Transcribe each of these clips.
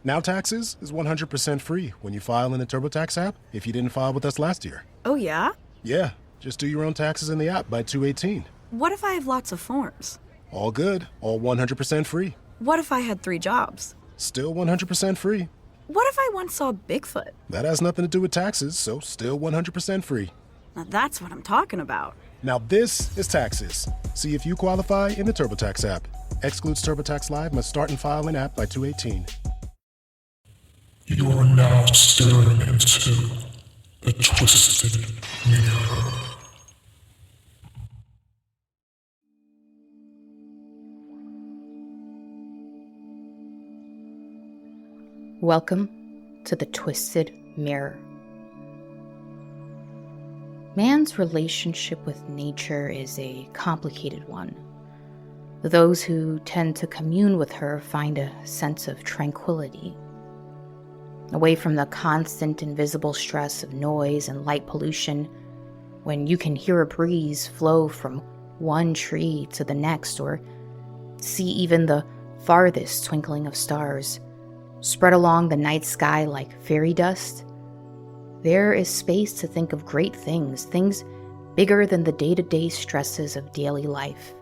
Now Taxes is 100% free when you file in the TurboTax app if you didn't file with us last year. Oh, yeah? Yeah, just do your own taxes in the app by 2/18. What if I have lots of forms? All good, all 100% free. What if I had 3 jobs? Still 100% free. What if I once saw Bigfoot? That has nothing to do with taxes, so still 100% free. Now that's what I'm talking about. Now this is Taxes. See if you qualify in the TurboTax app. Excludes TurboTax Live, must start and file in app by 2/18. You are now staring into the twisted mirror. Welcome to the Twisted Mirror. Man's relationship with nature is a complicated one. Those who tend to commune with her find a sense of tranquility. Away from the constant invisible stress of noise and light pollution, when you can hear a breeze flow from one tree to the next or see even the farthest twinkling of stars spread along the night sky like fairy dust, there is space to think of great things, things bigger than the day-to-day stresses of daily life.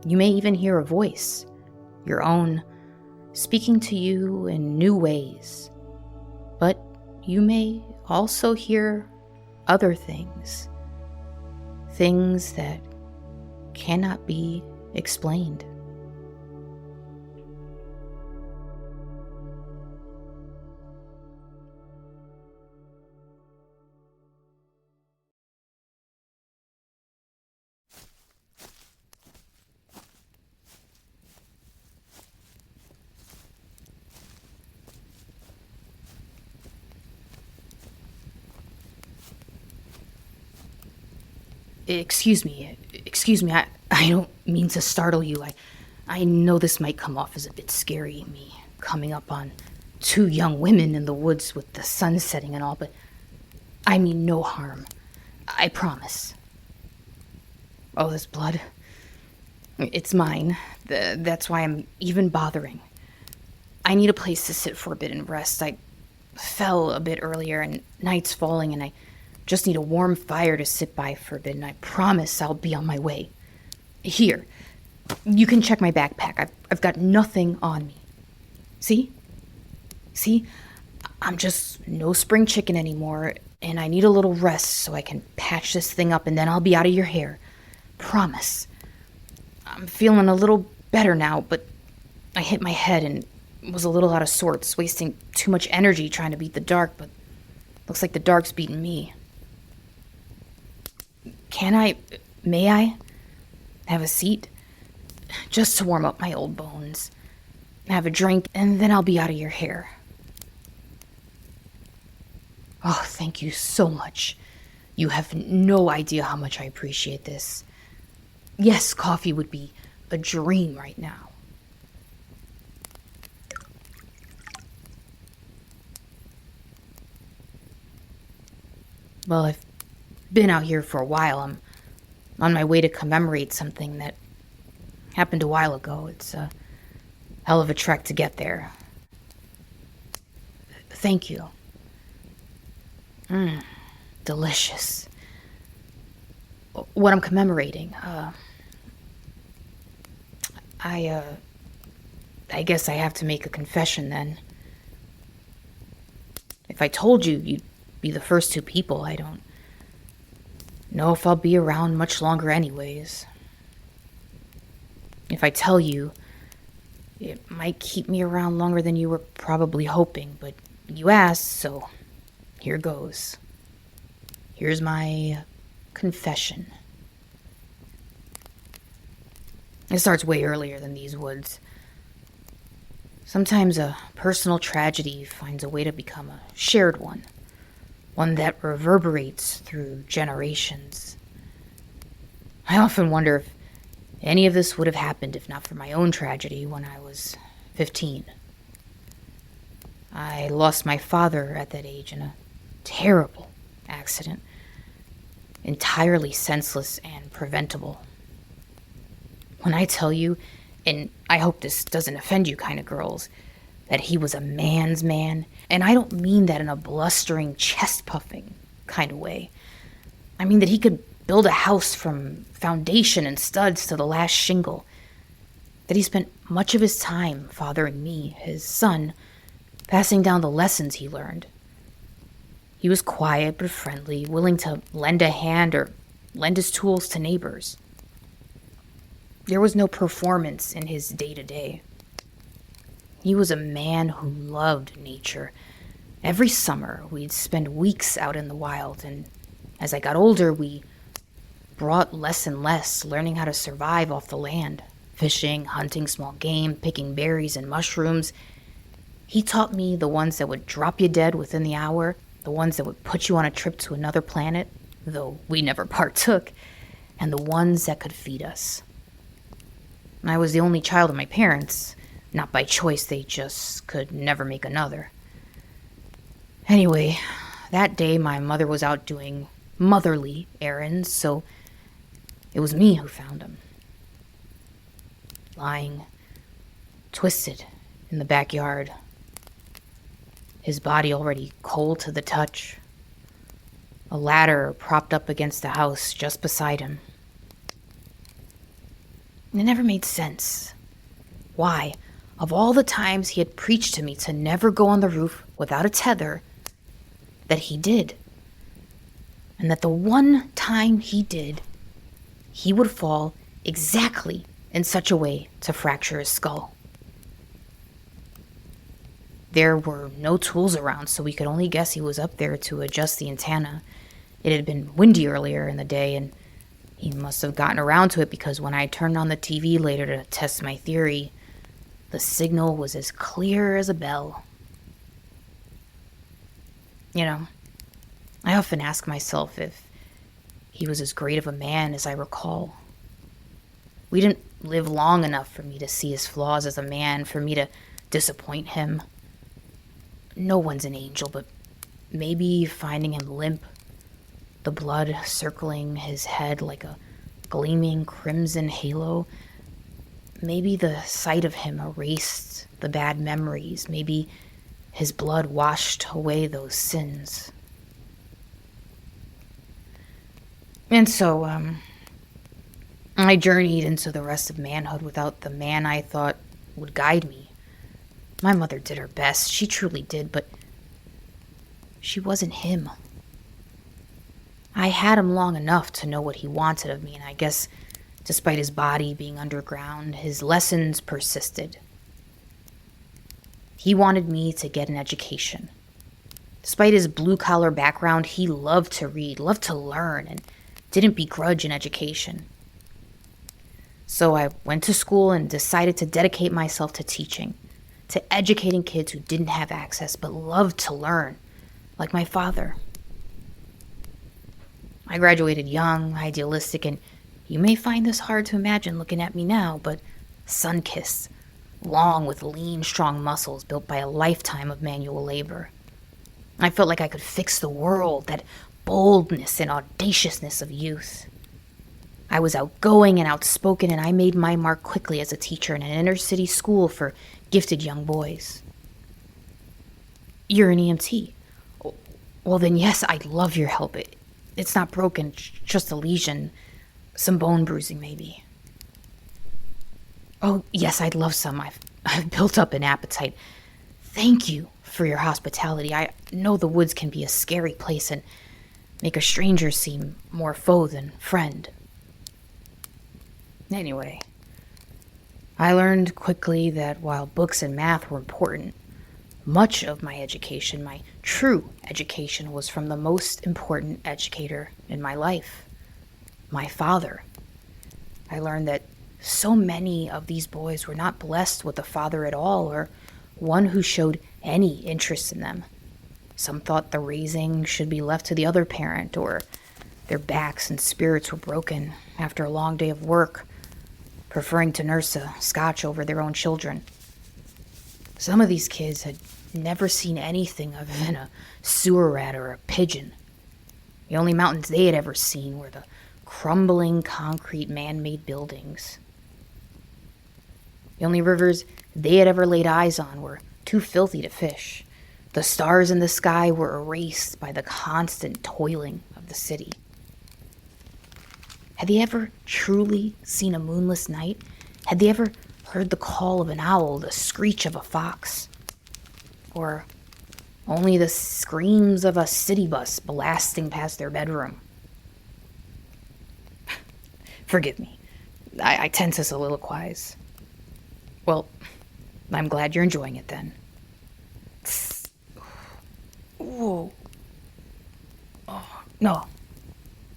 You may even hear a voice, your own, speaking to you in new ways. But you may also hear other things, things that cannot be explained. Excuse me, I don't mean to startle you. I know this might come off as a bit scary, me coming up on 2 young women in the woods with the sun setting and all, but I mean no harm. I promise. Oh, this blood. It's mine. That's why I'm even bothering. I need a place to sit for a bit and rest. I fell a bit earlier and night's falling and I just need a warm fire to sit by for a bit, and I promise I'll be on my way. Here, you can check my backpack. I've got nothing on me. See? I'm just no spring chicken anymore, and I need a little rest so I can patch this thing up, and then I'll be out of your hair. Promise. I'm feeling a little better now, but I hit my head and was a little out of sorts, wasting too much energy trying to beat the dark, but looks like the dark's beating me. May I have a seat? Just to warm up my old bones. Have a drink, and then I'll be out of your hair. Oh, thank you so much. You have no idea how much I appreciate this. Yes, coffee would be a dream right now. Well, I've been out here for a while. I'm on my way to commemorate something that happened a while ago. It's a hell of a trek to get there. Thank you. Delicious. What I'm commemorating, I guess I have to make a confession then. If I told you, you'd be the first 2 people. I don't know if I'll be around much longer anyways. If I tell you, it might keep me around longer than you were probably hoping, but you asked, so here goes. Here's my confession. It starts way earlier than these woods. Sometimes a personal tragedy finds a way to become a shared one. One that reverberates through generations. I often wonder if any of this would have happened if not for my own tragedy when I was 15. I lost my father at that age in a terrible accident. Entirely senseless and preventable. When I tell you, and I hope this doesn't offend you kind of girls, that he was a man's man. And I don't mean that in a blustering, chest-puffing kind of way. I mean that he could build a house from foundation and studs to the last shingle. That he spent much of his time fathering me, his son, passing down the lessons he learned. He was quiet but friendly, willing to lend a hand or lend his tools to neighbors. There was no performance in his day-to-day. He was a man who loved nature. Every summer, we'd spend weeks out in the wild, and as I got older, we brought less and less, learning how to survive off the land, fishing, hunting small game, picking berries and mushrooms. He taught me the ones that would drop you dead within the hour, the ones that would put you on a trip to another planet, though we never partook, and the ones that could feed us. I was the only child of my parents. Not by choice, they just could never make another. Anyway, that day my mother was out doing motherly errands, so it was me who found him. Lying, twisted in the backyard. His body already cold to the touch. A ladder propped up against the house just beside him. It never made sense. Why, of all the times he had preached to me to never go on the roof without a tether, that he did. And that the one time he did, he would fall exactly in such a way to fracture his skull. There were no tools around, so we could only guess he was up there to adjust the antenna. It had been windy earlier in the day, and he must have gotten around to it because when I turned on the TV later to test my theory, the signal was as clear as a bell. You know, I often ask myself if he was as great of a man as I recall. We didn't live long enough for me to see his flaws as a man, for me to disappoint him. No one's an angel, but maybe finding him limp, the blood circling his head like a gleaming crimson halo. Maybe the sight of him erased the bad memories. Maybe his blood washed away those sins. And so, I journeyed into the rest of manhood without the man I thought would guide me. My mother did her best. She truly did, but she wasn't him. I had him long enough to know what he wanted of me, and I guess despite his body being underground, his lessons persisted. He wanted me to get an education. Despite his blue-collar background, he loved to read, loved to learn, and didn't begrudge an education. So I went to school and decided to dedicate myself to teaching, to educating kids who didn't have access but loved to learn, like my father. I graduated young, idealistic, and you may find this hard to imagine looking at me now, but sun-kissed, long with lean, strong muscles built by a lifetime of manual labor. I felt like I could fix the world, that boldness and audaciousness of youth. I was outgoing and outspoken, and I made my mark quickly as a teacher in an inner-city school for gifted young boys. You're an EMT. Well, then yes, I'd love your help. It's not broken, just a lesion. Some bone bruising, maybe. Oh, yes, I'd love some. I've built up an appetite. Thank you for your hospitality. I know the woods can be a scary place and make a stranger seem more foe than friend. Anyway, I learned quickly that while books and math were important, much of my education, my true education, was from the most important educator in my life, my father. I learned that so many of these boys were not blessed with a father at all, or one who showed any interest in them. Some thought the raising should be left to the other parent, or their backs and spirits were broken after a long day of work, preferring to nurse a scotch over their own children. Some of these kids had never seen anything other than a sewer rat or a pigeon. The only mountains they had ever seen were the crumbling concrete man-made buildings. The only rivers they had ever laid eyes on were too filthy to fish. The stars in the sky were erased by the constant toiling of the city. Had they ever truly seen a moonless night? Had they ever heard the call of an owl, the screech of a fox? Or only the screams of a city bus blasting past their bedroom? Forgive me. I tend to soliloquize. Well, I'm glad you're enjoying it then. Whoa. Oh, no.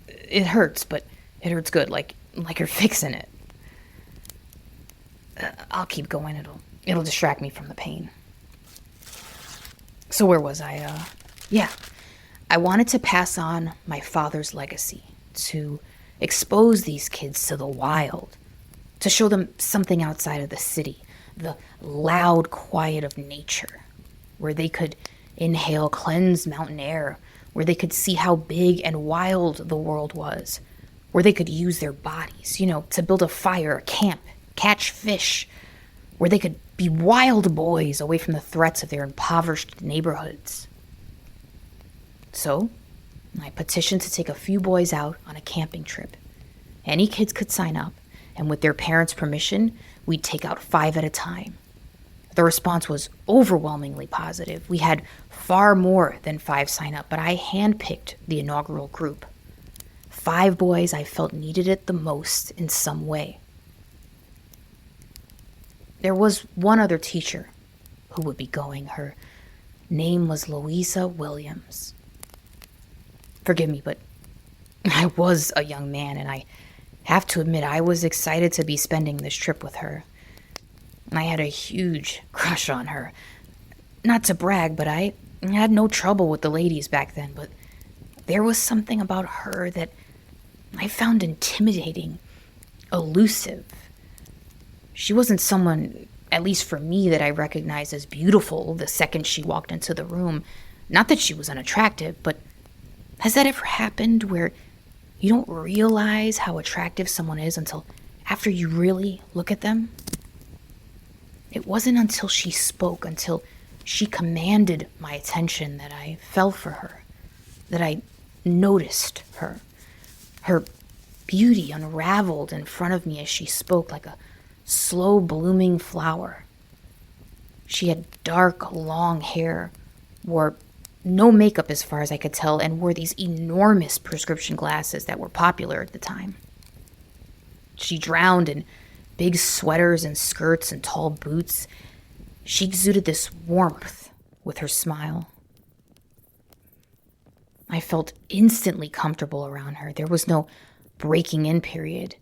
It hurts, but it hurts good, like you're fixing it. I'll keep going. It'll distract me from the pain. So where was I? Yeah. I wanted to pass on my father's legacy, to expose these kids to the wild, to show them something outside of the city, the loud quiet of nature, where they could inhale cleansed mountain air, where they could see how big and wild the world was, where they could use their bodies, to build a fire, a camp, catch fish, where they could be wild boys away from the threats of their impoverished neighborhoods. So, I petitioned to take a few boys out on a camping trip. Any kids could sign up, and with their parents' permission, we'd take out 5 at a time. The response was overwhelmingly positive. We had far more than 5 sign up, but I handpicked the inaugural group. 5 boys I felt needed it the most in some way. There was one other teacher who would be going. Her name was Louisa Williams. Forgive me, but I was a young man, and I have to admit I was excited to be spending this trip with her. I had a huge crush on her. Not to brag, but I had no trouble with the ladies back then, but there was something about her that I found intimidating, elusive. She wasn't someone, at least for me, that I recognized as beautiful the second she walked into the room. Not that she was unattractive, but has that ever happened where you don't realize how attractive someone is until after you really look at them? It wasn't until she spoke, until she commanded my attention, that I fell for her, that I noticed her. Her beauty unraveled in front of me as she spoke like a slow blooming flower. She had dark, long hair, wore no makeup as far as I could tell, and wore these enormous prescription glasses that were popular at the time. She drowned in big sweaters and skirts and tall boots. She exuded this warmth with her smile. I felt instantly comfortable around her. There was no breaking in period.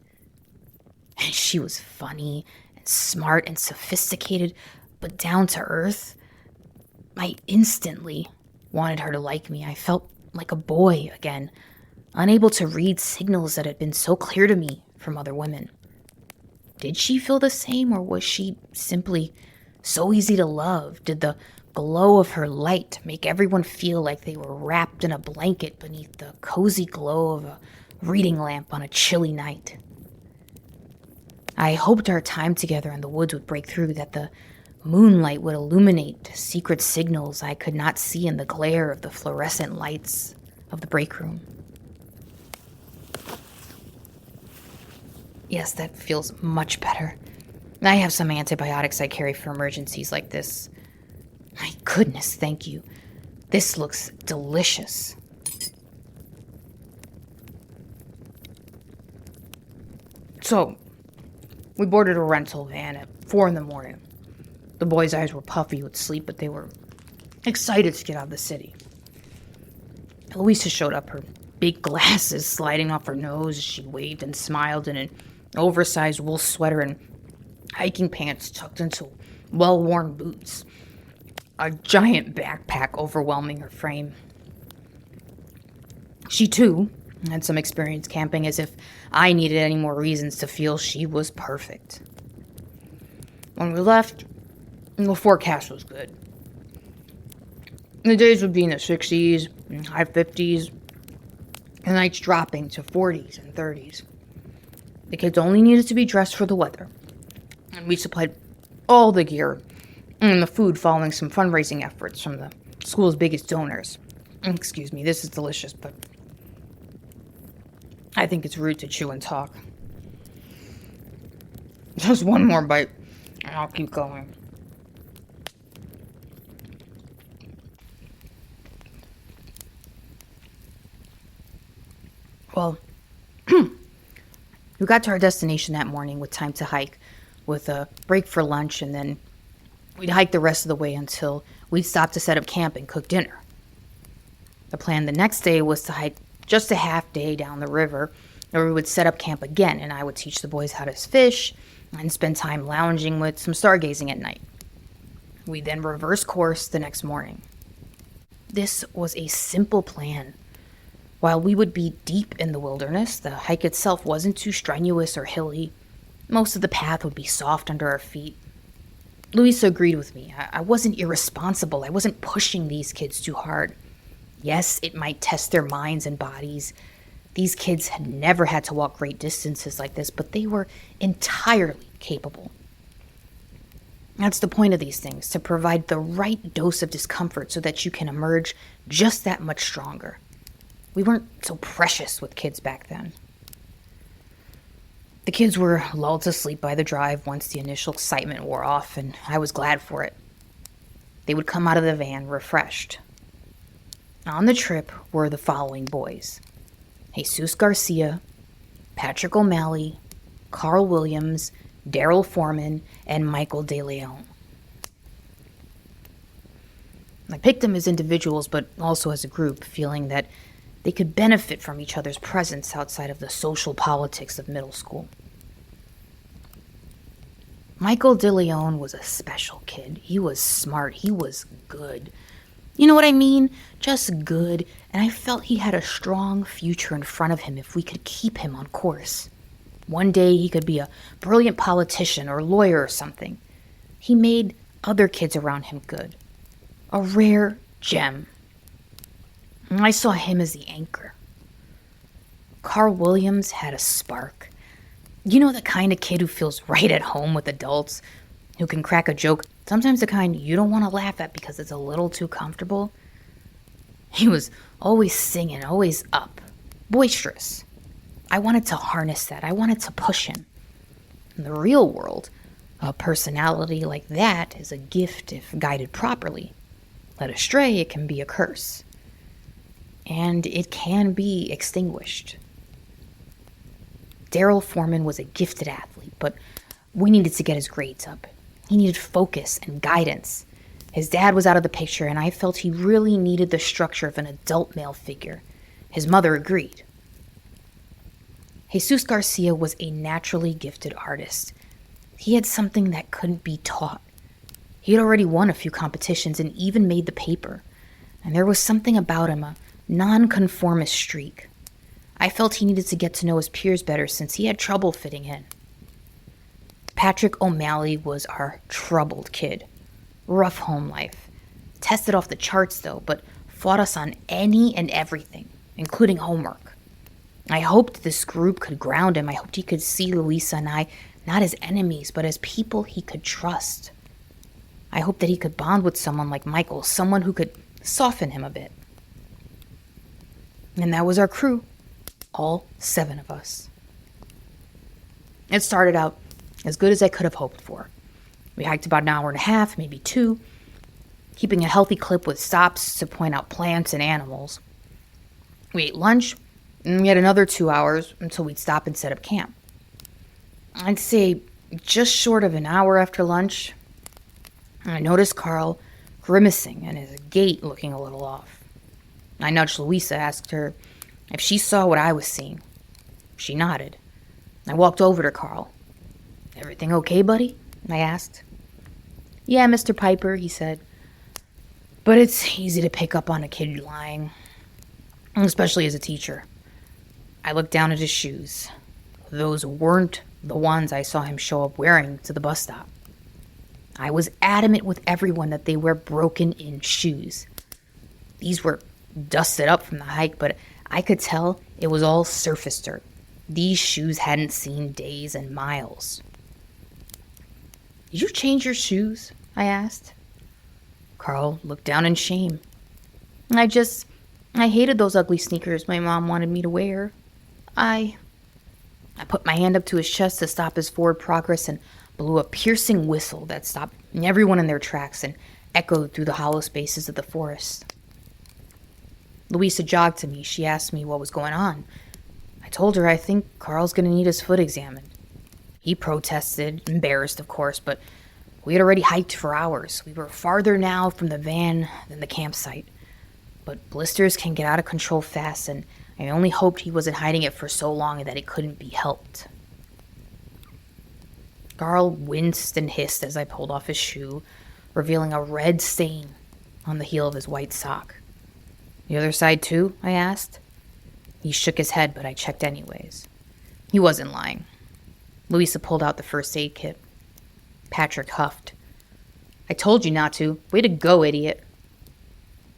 And she was funny and smart and sophisticated, but down to earth. I instantly wanted her to like me. I felt like a boy again, unable to read signals that had been so clear to me from other women. Did she feel the same, or was she simply so easy to love? Did the glow of her light make everyone feel like they were wrapped in a blanket beneath the cozy glow of a reading lamp on a chilly night? I hoped our time together in the woods would break through, that the moonlight would illuminate secret signals I could not see in the glare of the fluorescent lights of the break room. Yes, that feels much better. I have some antibiotics I carry for emergencies like this. My goodness, thank you. This looks delicious. So, we boarded a rental van at 4 a.m. The boys' eyes were puffy with sleep, but they were excited to get out of the city. Louisa showed up, her big glasses sliding off her nose as she waved and smiled, in an oversized wool sweater and hiking pants tucked into well-worn boots. A giant backpack overwhelming her frame. She, too, had some experience camping, as if I needed any more reasons to feel she was perfect. When we left, the forecast was good. The days would be in the 60s and high 50s, and nights dropping to 40s and 30s. The kids only needed to be dressed for the weather, and we supplied all the gear And the food following some fundraising efforts from the school's biggest donors. Excuse me, this is delicious, but I think it's rude to chew and talk. Just one more bite, and I'll keep going. Well, we got to our destination that morning with time to hike, with a break for lunch, and then we'd hike the rest of the way until we'd stop to set up camp and cook dinner. The plan the next day was to hike just a half day down the river, where we would set up camp again, and I would teach the boys how to fish and spend time lounging with some stargazing at night. We then reverse course the next morning. This was a simple plan. While we would be deep in the wilderness, the hike itself wasn't too strenuous or hilly. Most of the path would be soft under our feet. Louisa agreed with me. I wasn't irresponsible. I wasn't pushing these kids too hard. Yes, it might test their minds and bodies. These kids had never had to walk great distances like this, but they were entirely capable. That's the point of these things, to provide the right dose of discomfort so that you can emerge just that much stronger. We weren't so precious with kids back then. The kids were lulled to sleep by the drive once the initial excitement wore off, and I was glad for it. They would come out of the van refreshed. On the trip were the following boys: Jesus Garcia, Patrick O'Malley, Carl Williams, Daryl Foreman, and Michael De Leon. I picked them as individuals, but also as a group, feeling that they could benefit from each other's presence outside of the social politics of middle school. Michael De Leon was a special kid. He was smart. He was good. You know what I mean? Just good. And I felt he had a strong future in front of him if we could keep him on course. One day he could be a brilliant politician or lawyer or something. He made other kids around him good. A rare gem. And I saw him as the anchor. Carl Williams had a spark. You know, the kind of kid who feels right at home with adults, who can crack a joke, sometimes the kind you don't want to laugh at because it's a little too comfortable. He was always singing, always up, boisterous. I wanted to harness that. I wanted to push him. In the real world, a personality like that is a gift if guided properly. Led astray, it can be a curse. And it can be extinguished. Daryl Foreman was a gifted athlete, but we needed to get his grades up. He needed focus and guidance. His dad was out of the picture, and I felt he really needed the structure of an adult male figure. His mother agreed. Jesus Garcia was a naturally gifted artist. He had something that couldn't be taught. He had already won a few competitions and even made the paper. And there was something about him, a nonconformist streak. I felt he needed to get to know his peers better since he had trouble fitting in. Patrick O'Malley was our troubled kid. Rough home life. Tested off the charts though, but fought us on any and everything, including homework. I hoped this group could ground him. I hoped he could see Louisa and I not as enemies, but as people he could trust. I hoped that he could bond with someone like Michael, someone who could soften him a bit. And that was our crew. All 7 of us. It started out as good as I could have hoped for. We hiked about an hour and a half, maybe 2, keeping a healthy clip with stops to point out plants and animals. We ate lunch, and we had another 2 hours until we'd stop and set up camp. I'd say just short of an hour after lunch, I noticed Carl grimacing and his gait looking a little off. I nudged Louisa, asked her if she saw what I was seeing. She nodded. I walked over to Carl. "Everything okay, buddy?" I asked. "Yeah, Mr. Piper," he said. "But it's easy to pick up on a kid lying, especially as a teacher." I looked down at his shoes. Those weren't the ones I saw him show up wearing to the bus stop. I was adamant with everyone that they were broken-in shoes. These were dusted up from the hike, but I could tell it was all surface dirt. These shoes hadn't seen days and miles. "Did you change your shoes?" I asked. Carl looked down in shame. I hated those ugly sneakers my mom wanted me to wear. I put my hand up to his chest to stop his forward progress and blew a piercing whistle that stopped everyone in their tracks and echoed through the hollow spaces of the forest. Louisa jogged to me. She asked me what was going on. I told her I think Carl's going to need his foot examined. He protested, embarrassed of course, but we had already hiked for hours. We were farther now from the van than the campsite. But blisters can get out of control fast, and I only hoped he wasn't hiding it for so long that it couldn't be helped. Carl winced and hissed as I pulled off his shoe, revealing a red stain on the heel of his white sock. The other side too? I asked. He shook his head, but I checked anyways. He wasn't lying. Louisa pulled out the first aid kit. Patrick huffed. I told you not to. Way to go, idiot.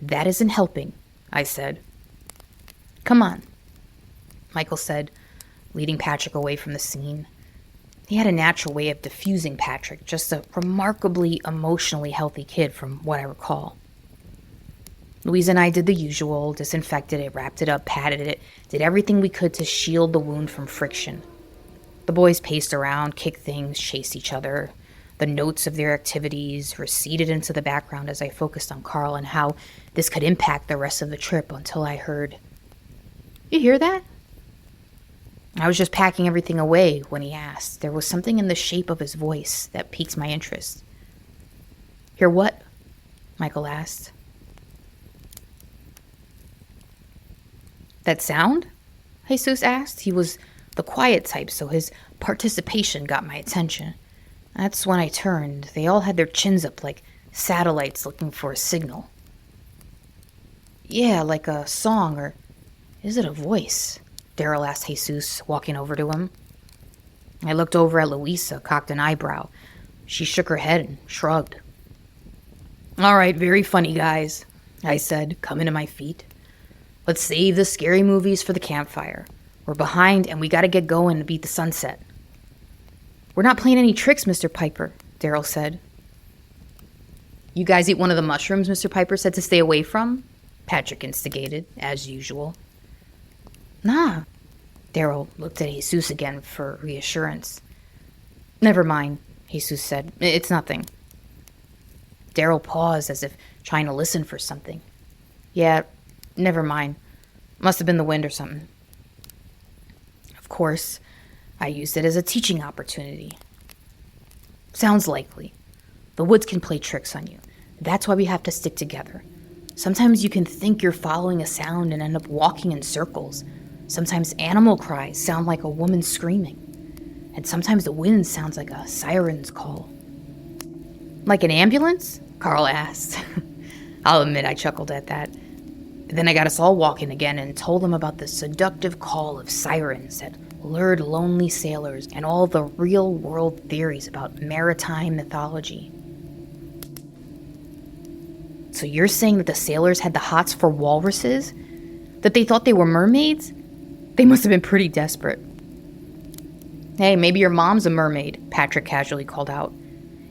That isn't helping, I said. Come on, Michael said, leading Patrick away from the scene. He had a natural way of diffusing Patrick, just a remarkably emotionally healthy kid from what I recall. Louise and I did the usual, disinfected it, wrapped it up, patted it, did everything we could to shield the wound from friction. The boys paced around, kicked things, chased each other. The notes of their activities receded into the background as I focused on Carl and how this could impact the rest of the trip until I heard, "You hear that?" I was just packing everything away when he asked. There was something in the shape of his voice that piqued my interest. "Hear what?" Michael asked. "That sound?" Jesus asked. He was the quiet type, so his participation got my attention. That's when I turned. They all had their chins up like satellites looking for a signal. "Yeah, like a song, or is it a voice?" Daryl asked Jesus, walking over to him. I looked over at Louisa, cocked an eyebrow. She shook her head and shrugged. "All right, very funny, guys," I said, coming to my feet. "Let's save the scary movies for the campfire. We're behind, and we gotta get going to beat the sunset." "We're not playing any tricks, Mr. Piper," Daryl said. "You guys eat one of the mushrooms Mr. Piper said to stay away from?" Patrick instigated, as usual. "Nah." Daryl looked at Jesus again for reassurance. "Never mind," Jesus said. "It's nothing." Daryl paused as if trying to listen for something. "Yeah, never mind. Must have been the wind or something." Of course, I used it as a teaching opportunity. "Sounds likely. The woods can play tricks on you. That's why we have to stick together. Sometimes you can think you're following a sound and end up walking in circles. Sometimes animal cries sound like a woman screaming. And sometimes the wind sounds like a siren's call." "Like an ambulance?" Carl asked. I'll admit I chuckled at that. Then I got us all walking again and told them about the seductive call of sirens that lured lonely sailors and all the real-world theories about maritime mythology. "So you're saying that the sailors had the hots for walruses? That they thought they were mermaids? They must have been pretty desperate." "Hey, maybe your mom's a mermaid," Patrick casually called out.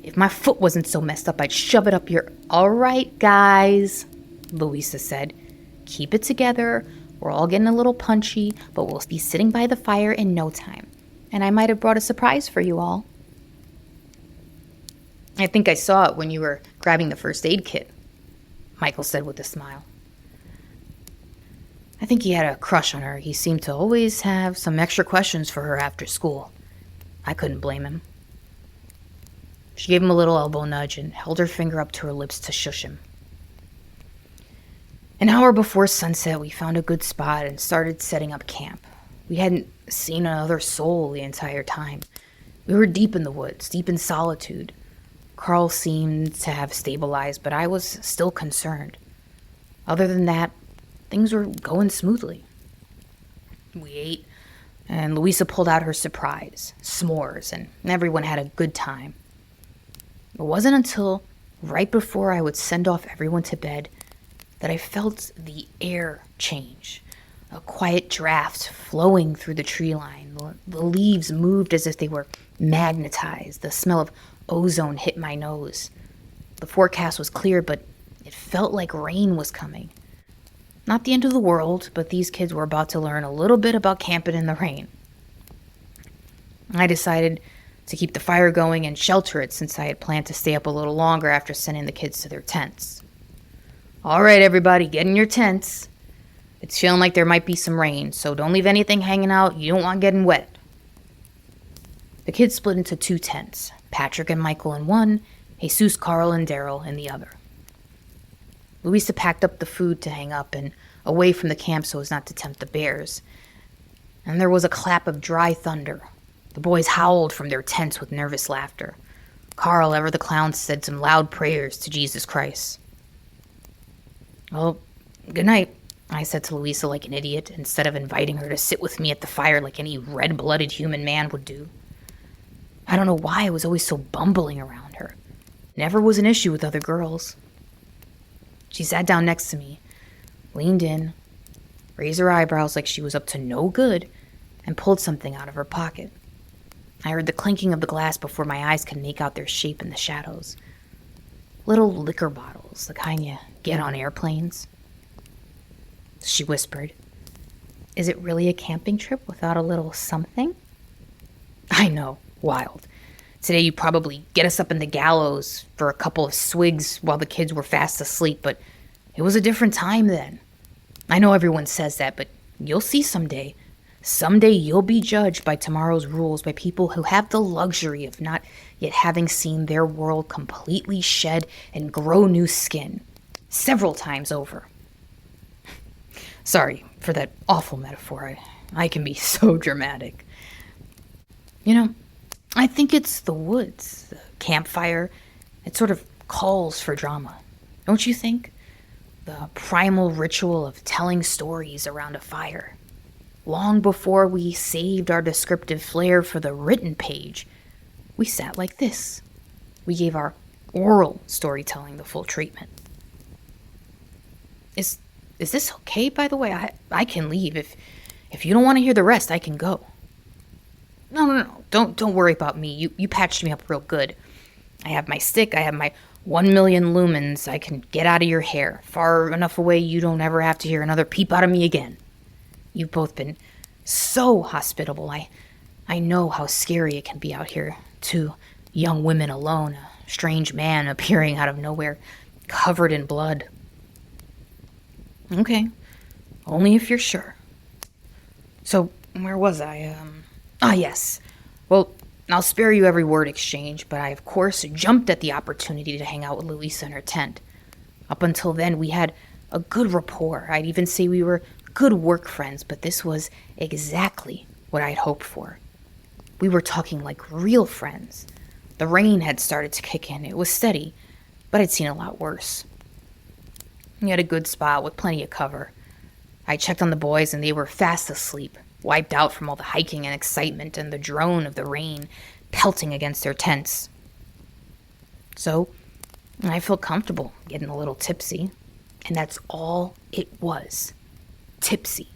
"If my foot wasn't so messed up, I'd shove it up your—" "All right, guys," Louisa said. "Keep it together. We're all getting a little punchy, but we'll be sitting by the fire in no time. And I might have brought a surprise for you all." "I think I saw it when you were grabbing the first aid kit," Michael said with a smile. I think he had a crush on her. He seemed to always have some extra questions for her after school. I couldn't blame him. She gave him a little elbow nudge and held her finger up to her lips to shush him. An hour before sunset, we found a good spot and started setting up camp. We hadn't seen another soul the entire time. We were deep in the woods, deep in solitude. Carl seemed to have stabilized, but I was still concerned. Other than that, things were going smoothly. We ate, and Louisa pulled out her surprise, s'mores, and everyone had a good time. It wasn't until right before I would send off everyone to bed that I felt the air change. A quiet draft flowing through the tree line. The leaves moved as if they were magnetized. The smell of ozone hit my nose. The forecast was clear, but it felt like rain was coming. Not the end of the world, but these kids were about to learn a little bit about camping in the rain. I decided to keep the fire going and shelter it since I had planned to stay up a little longer after sending the kids to their tents. All right, everybody, get in your tents. It's feeling like there might be some rain, so don't leave anything hanging out. You don't want getting wet. The kids split into 2 tents, Patrick and Michael in one, Jesus, Carl, and Daryl in the other. Louisa packed up the food to hang up and away from the camp so as not to tempt the bears. And there was a clap of dry thunder. The boys howled from their tents with nervous laughter. Carl, ever the clown, said some loud prayers to Jesus Christ. Well, good night, I said to Louisa like an idiot, instead of inviting her to sit with me at the fire like any red-blooded human man would do. I don't know why I was always so bumbling around her. Never was an issue with other girls. She sat down next to me, leaned in, raised her eyebrows like she was up to no good, and pulled something out of her pocket. I heard the clinking of the glass before my eyes could make out their shape in the shadows. Little liquor bottles, the kind you get on airplanes. She whispered, "Is it really a camping trip without a little something?" I know, wild. Today you'd probably get us up in the gallows for a couple of swigs while the kids were fast asleep, but it was a different time then. I know everyone says that, but you'll see someday. Someday you'll be judged by tomorrow's rules by people who have the luxury of not yet having seen their world completely shed and grow new skin, several times over. Sorry for that awful metaphor. I can be so dramatic. You know, I think it's the woods, the campfire. It sort of calls for drama. Don't you think? The primal ritual of telling stories around a fire. Long before we saved our descriptive flair for the written page, we sat like this. We gave our oral storytelling the full treatment. Is this okay, by the way? I can leave. If you don't want to hear the rest, I can go. No. Don't worry about me. You patched me up real good. I have my stick. I have my 1 million lumens. I can get out of your hair. Far enough away you don't ever have to hear another peep out of me again. You've both been so hospitable. I know how scary it can be out here. 2 young women alone. A strange man appearing out of nowhere, covered in blood. Okay. Only if you're sure. So, where was I? Yes. Well, I'll spare you every word exchange, but I, of course, jumped at the opportunity to hang out with Louisa in her tent. Up until then, we had a good rapport. I'd even say we were good work friends, but this was exactly what I'd hoped for. We were talking like real friends. The rain had started to kick in. It was steady, but I'd seen a lot worse. We had a good spot with plenty of cover. I checked on the boys, and they were fast asleep, wiped out from all the hiking and excitement and the drone of the rain pelting against their tents. So, I felt comfortable getting a little tipsy, and that's all it was. Tipsy.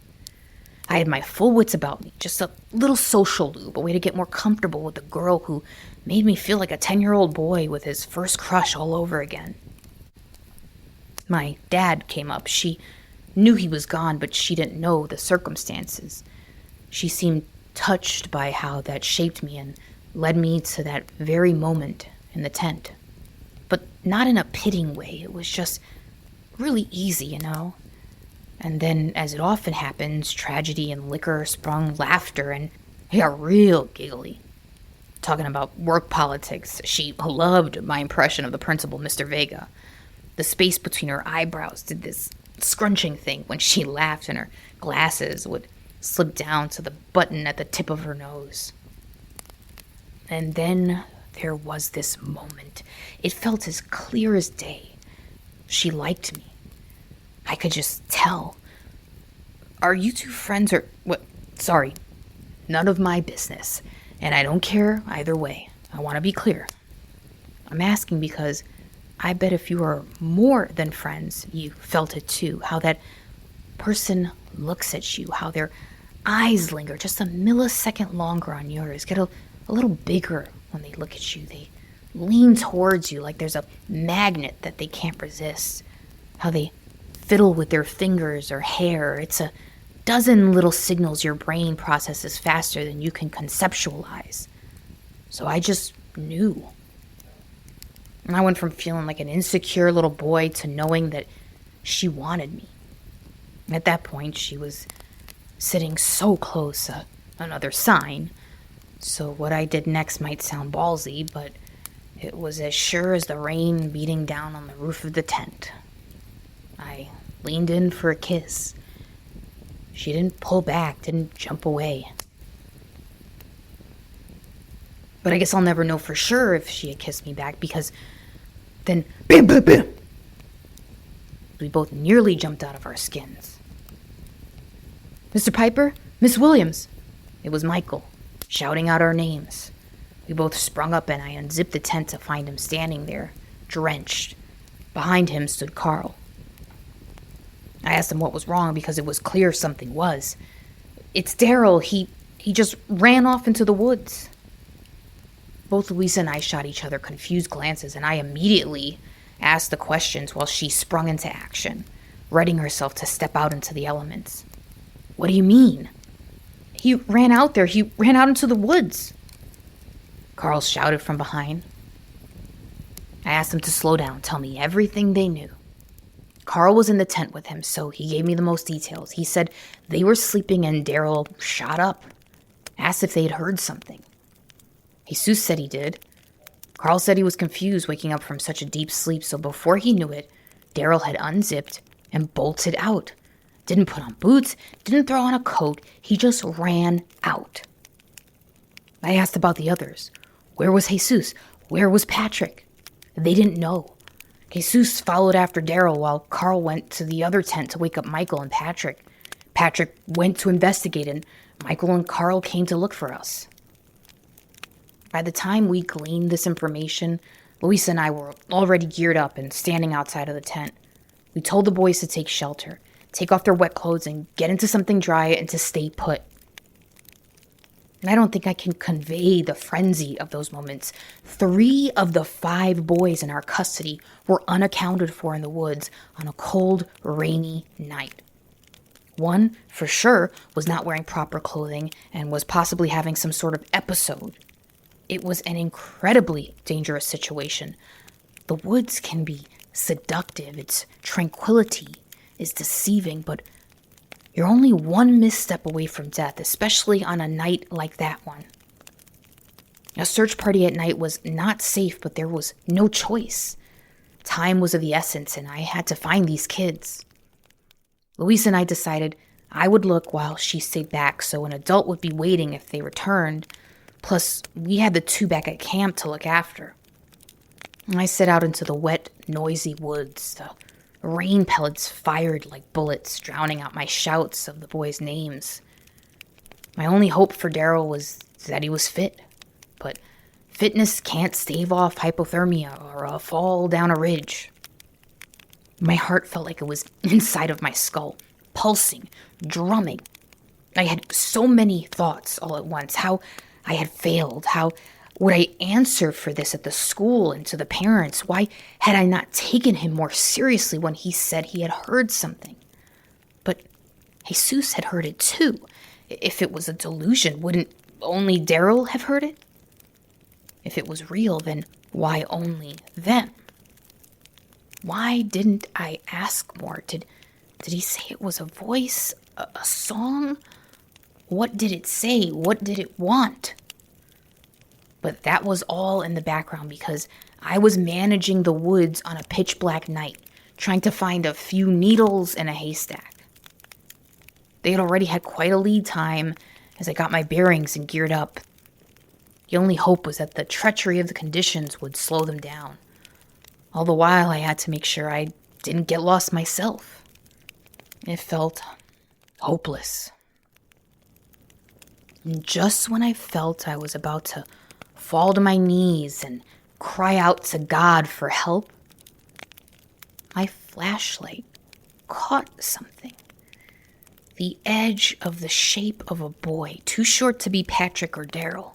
I had my full wits about me, just a little social lube, a way to get more comfortable with a girl who made me feel like a 10-year-old boy with his first crush all over again. My dad came up. She knew he was gone, but she didn't know the circumstances. She seemed touched by how that shaped me and led me to that very moment in the tent. But not in a pitting way. It was just really easy, you know? And then, as it often happens, tragedy and liquor sprung laughter, and I got real giggly. Talking about work politics, she loved my impression of the principal, Mr. Vega. The space between her eyebrows did this scrunching thing when she laughed, and her glasses would slip down to the button at the tip of her nose. And then there was this moment. It felt as clear as day. She liked me. I could just tell. Are you 2 friends or what? Sorry. None of my business. And I don't care either way. I want to be clear. I'm asking because I bet if you are more than friends, you felt it too. How that person looks at you. How their eyes linger just a millisecond longer on yours. Get a little bigger when they look at you. They lean towards you like there's a magnet that they can't resist. How they fiddle with their fingers or hair. It's a dozen little signals your brain processes faster than you can conceptualize. So I just knew. And I went from feeling like an insecure little boy to knowing that she wanted me. At that point, she was sitting so close, another sign. So what I did next might sound ballsy, but it was as sure as the rain beating down on the roof of the tent. I leaned in for a kiss. She didn't pull back, didn't jump away. But I guess I'll never know for sure if she had kissed me back, because then bam, bam, bam, we both nearly jumped out of our skins. Mr. Piper, Miss Williams. It was Michael, shouting out our names. We both sprung up and I unzipped the tent to find him standing there, drenched. Behind him stood Carl. I asked him what was wrong because it was clear something was. It's Daryl. He just ran off into the woods. Both Louisa and I shot each other confused glances, and I immediately asked the questions while she sprung into action, readying herself to step out into the elements. What do you mean? He ran out there. He ran out into the woods. Carl shouted from behind. I asked him to slow down, tell me everything they knew. Carl was in the tent with him, so he gave me the most details. He said they were sleeping and Daryl shot up. Asked if they had heard something. Jesus said he did. Carl said he was confused waking up from such a deep sleep, so before he knew it, Daryl had unzipped and bolted out. Didn't put on boots, didn't throw on a coat, he just ran out. I asked about the others. Where was Jesus? Where was Patrick? They didn't know. Jesus followed after Daryl while Carl went to the other tent to wake up Michael and Patrick. Patrick went to investigate, and Michael and Carl came to look for us. By the time we gleaned this information, Louisa and I were already geared up and standing outside of the tent. We told the boys to take shelter, take off their wet clothes, and get into something dry and to stay put. And I don't think I can convey the frenzy of those moments. 3 of the 5 boys in our custody were unaccounted for in the woods on a cold, rainy night. One, for sure, was not wearing proper clothing and was possibly having some sort of episode. It was an incredibly dangerous situation. The woods can be seductive. Its tranquility is deceiving, but you're only one misstep away from death, especially on a night like that one. A search party at night was not safe, but there was no choice. Time was of the essence, and I had to find these kids. Louisa and I decided I would look while she stayed back, so an adult would be waiting if they returned. Plus, we had the 2 back at camp to look after. I set out into the wet, noisy woods. The rain pellets fired like bullets, drowning out my shouts of the boys' names. My only hope for Daryl was that he was fit. But fitness can't stave off hypothermia or a fall down a ridge. My heart felt like it was inside of my skull, pulsing, drumming. I had so many thoughts all at once. How I had failed. How would I answer for this at the school and to the parents? Why had I not taken him more seriously when he said he had heard something? But Jesus had heard it too. If it was a delusion, wouldn't only Daryl have heard it? If it was real, then why only them? Why didn't I ask more? Did he say it was a voice, a song? What did it say? What did it want? But that was all in the background because I was managing the woods on a pitch black night, trying to find a few needles in a haystack. They had already had quite a lead time as I got my bearings and geared up. The only hope was that the treachery of the conditions would slow them down. All the while, I had to make sure I didn't get lost myself. It felt hopeless. And just when I felt I was about to fall to my knees and cry out to God for help, my flashlight caught something. The edge of the shape of a boy, too short to be Patrick or Daryl.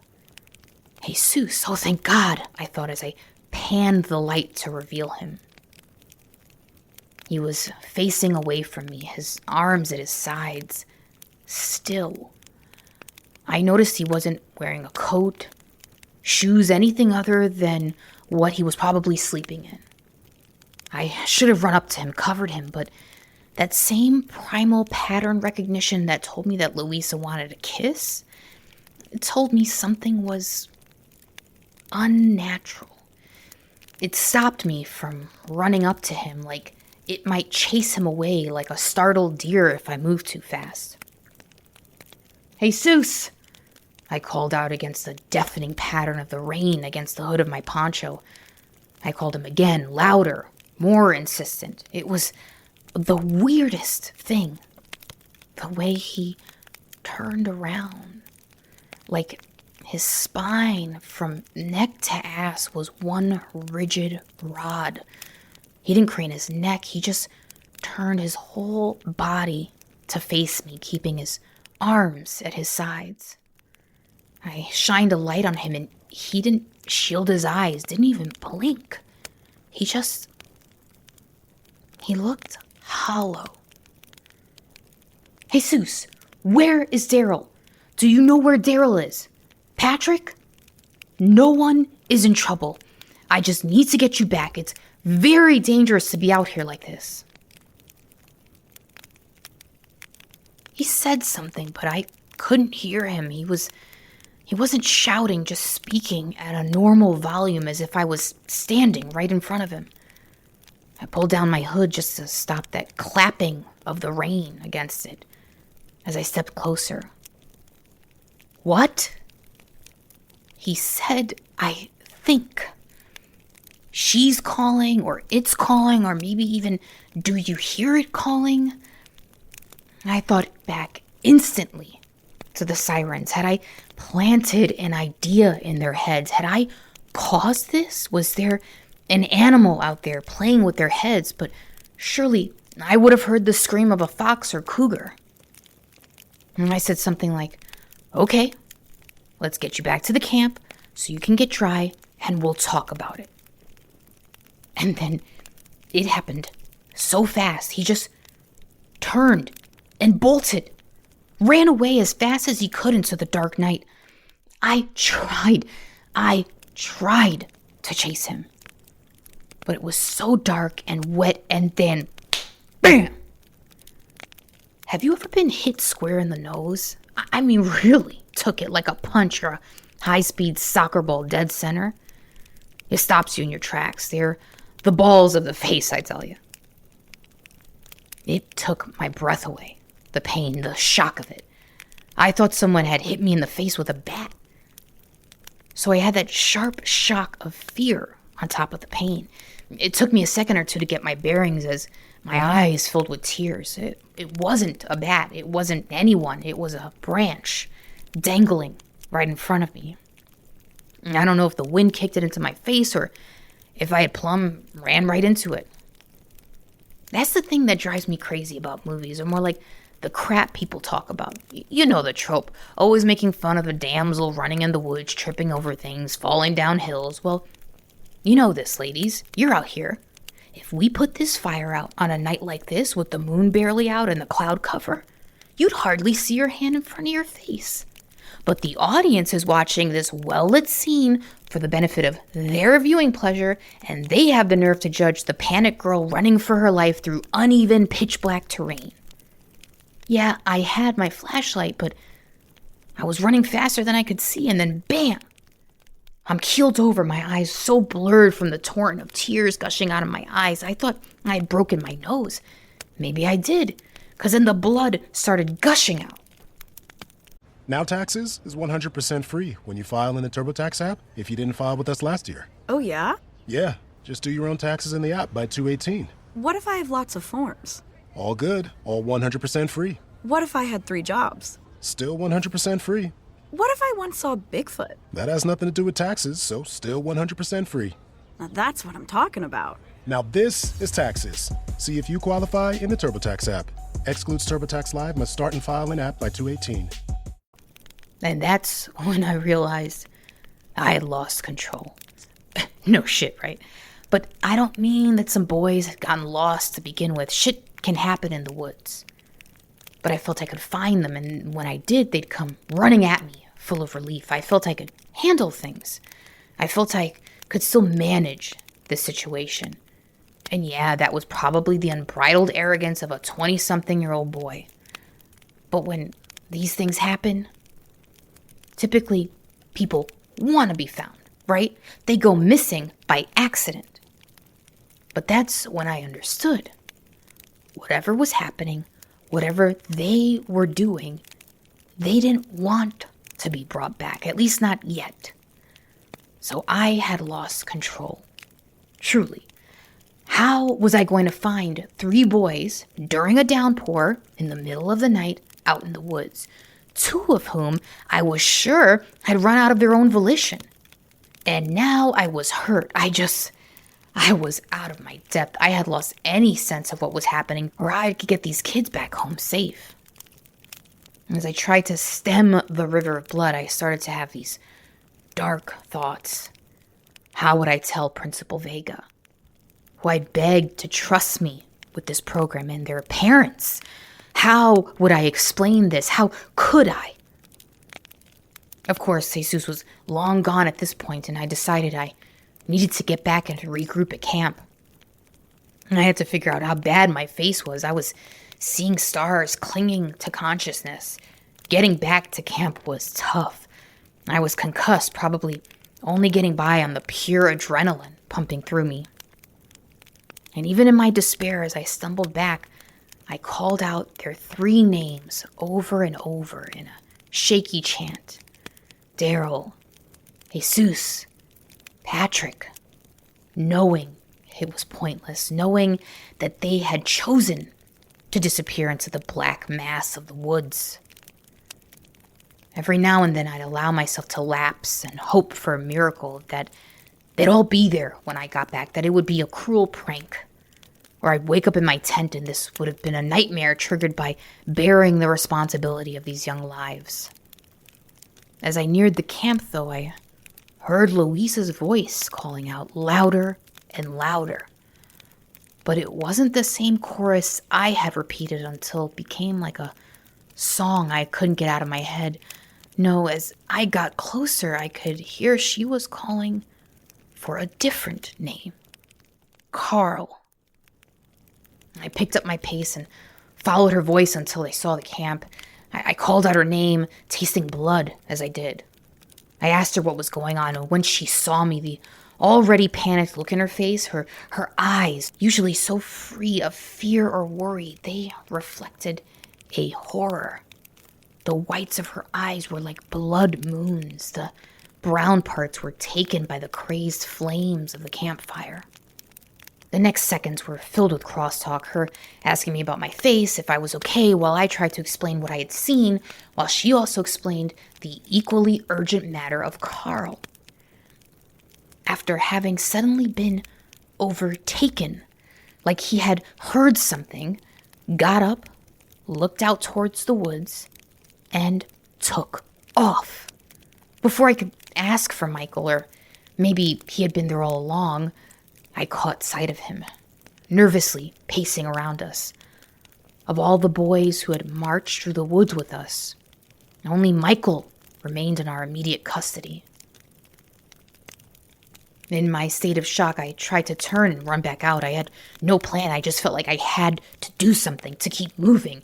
Jesus, oh thank God, I thought as I panned the light to reveal him. He was facing away from me, his arms at his sides, still. I noticed he wasn't wearing a coat, shoes, anything other than what he was probably sleeping in. I should have run up to him, covered him, but that same primal pattern recognition that told me that Louisa wanted a kiss, it told me something was unnatural. It stopped me from running up to him like it might chase him away like a startled deer if I moved too fast. Jesus! I called out against the deafening pattern of the rain against the hood of my poncho. I called him again, louder, more insistent. It was the weirdest thing. The way he turned around. Like his spine from neck to ass was one rigid rod. He didn't crane his neck. He just turned his whole body to face me, keeping his arms at his sides. I shined a light on him and he didn't shield his eyes, didn't even blink. He looked hollow. Jesus, where is Daryl? Do you know where Daryl is? Patrick? No one is in trouble. I just need to get you back. It's very dangerous to be out here like this. He said something, but I couldn't hear him. He wasn't shouting, just speaking at a normal volume as if I was standing right in front of him. I pulled down my hood just to stop that clapping of the rain against it as I stepped closer. What? He said, I think. She's calling, or it's calling, or maybe even, do you hear it calling? I thought back instantly to the sirens. Had I planted an idea in their heads? Had I caused this? Was there an animal out there playing with their heads? But surely I would have heard the scream of a fox or cougar. And I said something like, okay, let's get you back to the camp so you can get dry and we'll talk about it. And then it happened so fast. He just turned and bolted, ran away as fast as he could into the dark night. I tried to chase him. But it was so dark and wet, and then, bam! Have you ever been hit square in the nose? I mean, really took it like a punch or a high-speed soccer ball dead center? It stops you in your tracks. They're the balls of the face, I tell you. It took my breath away. The pain, the shock of it. I thought someone had hit me in the face with a bat. So I had that sharp shock of fear on top of the pain. It took me a second or two to get my bearings as my eyes filled with tears. It wasn't a bat. It wasn't anyone. It was a branch dangling right in front of me. I don't know if the wind kicked it into my face or if I had plumb ran right into it. That's the thing that drives me crazy about movies, or more like the crap people talk about. You know the trope, always making fun of a damsel running in the woods, tripping over things, falling down hills. Well, you know this, ladies. You're out here. If we put this fire out on a night like this with the moon barely out and the cloud cover, you'd hardly see your hand in front of your face. But the audience is watching this well-lit scene for the benefit of their viewing pleasure, and they have the nerve to judge the panic girl running for her life through uneven, pitch-black terrain. Yeah, I had my flashlight, but I was running faster than I could see, and then bam! I'm keeled over, my eyes so blurred from the torrent of tears gushing out of my eyes. I thought I had broken my nose. Maybe I did, because then the blood started gushing out. Now Taxes is 100% free when you file in the TurboTax app if you didn't file with us last year. Oh, yeah? Yeah, just do your own taxes in the app by 2/18. What if I have lots of forms? All good, all 100% free. What if I had 3 jobs? Still 100% free. What if I once saw Bigfoot? That has nothing to do with taxes, so still 100% free. Now that's what I'm talking about. Now this is Taxes. See if you qualify in the TurboTax app. Excludes TurboTax Live, must start and file in app by 2/18. And that's when I realized I had lost control. No shit, right? But I don't mean that some boys had gotten lost to begin with. Shit can happen in the woods. But I felt I could find them, and when I did, they'd come running at me, full of relief. I felt I could handle things. I felt I could still manage the situation. And yeah, that was probably the unbridled arrogance of a 20-something-year-old boy. But when these things happen, typically people want to be found, right? They go missing by accident. But that's when I understood. Whatever was happening, whatever they were doing, they didn't want to be brought back, at least not yet. So I had lost control. Truly. How was I going to find 3 boys during a downpour in the middle of the night out in the woods, 2 of whom I was sure had run out of their own volition? And now I was hurt. I was out of my depth. I had lost any sense of what was happening, or I could get these kids back home safe. As I tried to stem the river of blood, I started to have these dark thoughts. How would I tell Principal Vega, who I begged to trust me with this program, and their parents? How would I explain this? How could I? Of course, Jesus was long gone at this point, and I decided I needed to get back and to regroup at camp. And I had to figure out how bad my face was. I was seeing stars, clinging to consciousness. Getting back to camp was tough. I was concussed, probably only getting by on the pure adrenaline pumping through me. And even in my despair, as I stumbled back, I called out their 3 names over and over in a shaky chant. Daryl, Jesus, Patrick, knowing it was pointless, knowing that they had chosen to disappear into the black mass of the woods. Every now and then I'd allow myself to lapse and hope for a miracle, that they'd all be there when I got back, that it would be a cruel prank. Or I'd wake up in my tent and this would have been a nightmare triggered by bearing the responsibility of these young lives. As I neared the camp, though, I heard Louisa's voice calling out louder and louder. But it wasn't the same chorus I had repeated until it became like a song I couldn't get out of my head. No, as I got closer, I could hear she was calling for a different name. Carl. I picked up my pace and followed her voice until I saw the camp. I called out her name, tasting blood as I did. I asked her what was going on, and when she saw me, the already panicked look in her face, her eyes, usually so free of fear or worry, they reflected a horror. The whites of her eyes were like blood moons. The brown parts were taken by the crazed flames of the campfire. The next seconds were filled with crosstalk, her asking me about my face, if I was okay, while I tried to explain what I had seen, while she also explained the equally urgent matter of Carl. After having suddenly been overtaken, like he had heard something, got up, looked out towards the woods, and took off. Before I could ask for Michael, or maybe he had been there all along, I caught sight of him, nervously pacing around us. Of all the boys who had marched through the woods with us, only Michael remained in our immediate custody. In my state of shock, I tried to turn and run back out. I had no plan. I just felt like I had to do something to keep moving.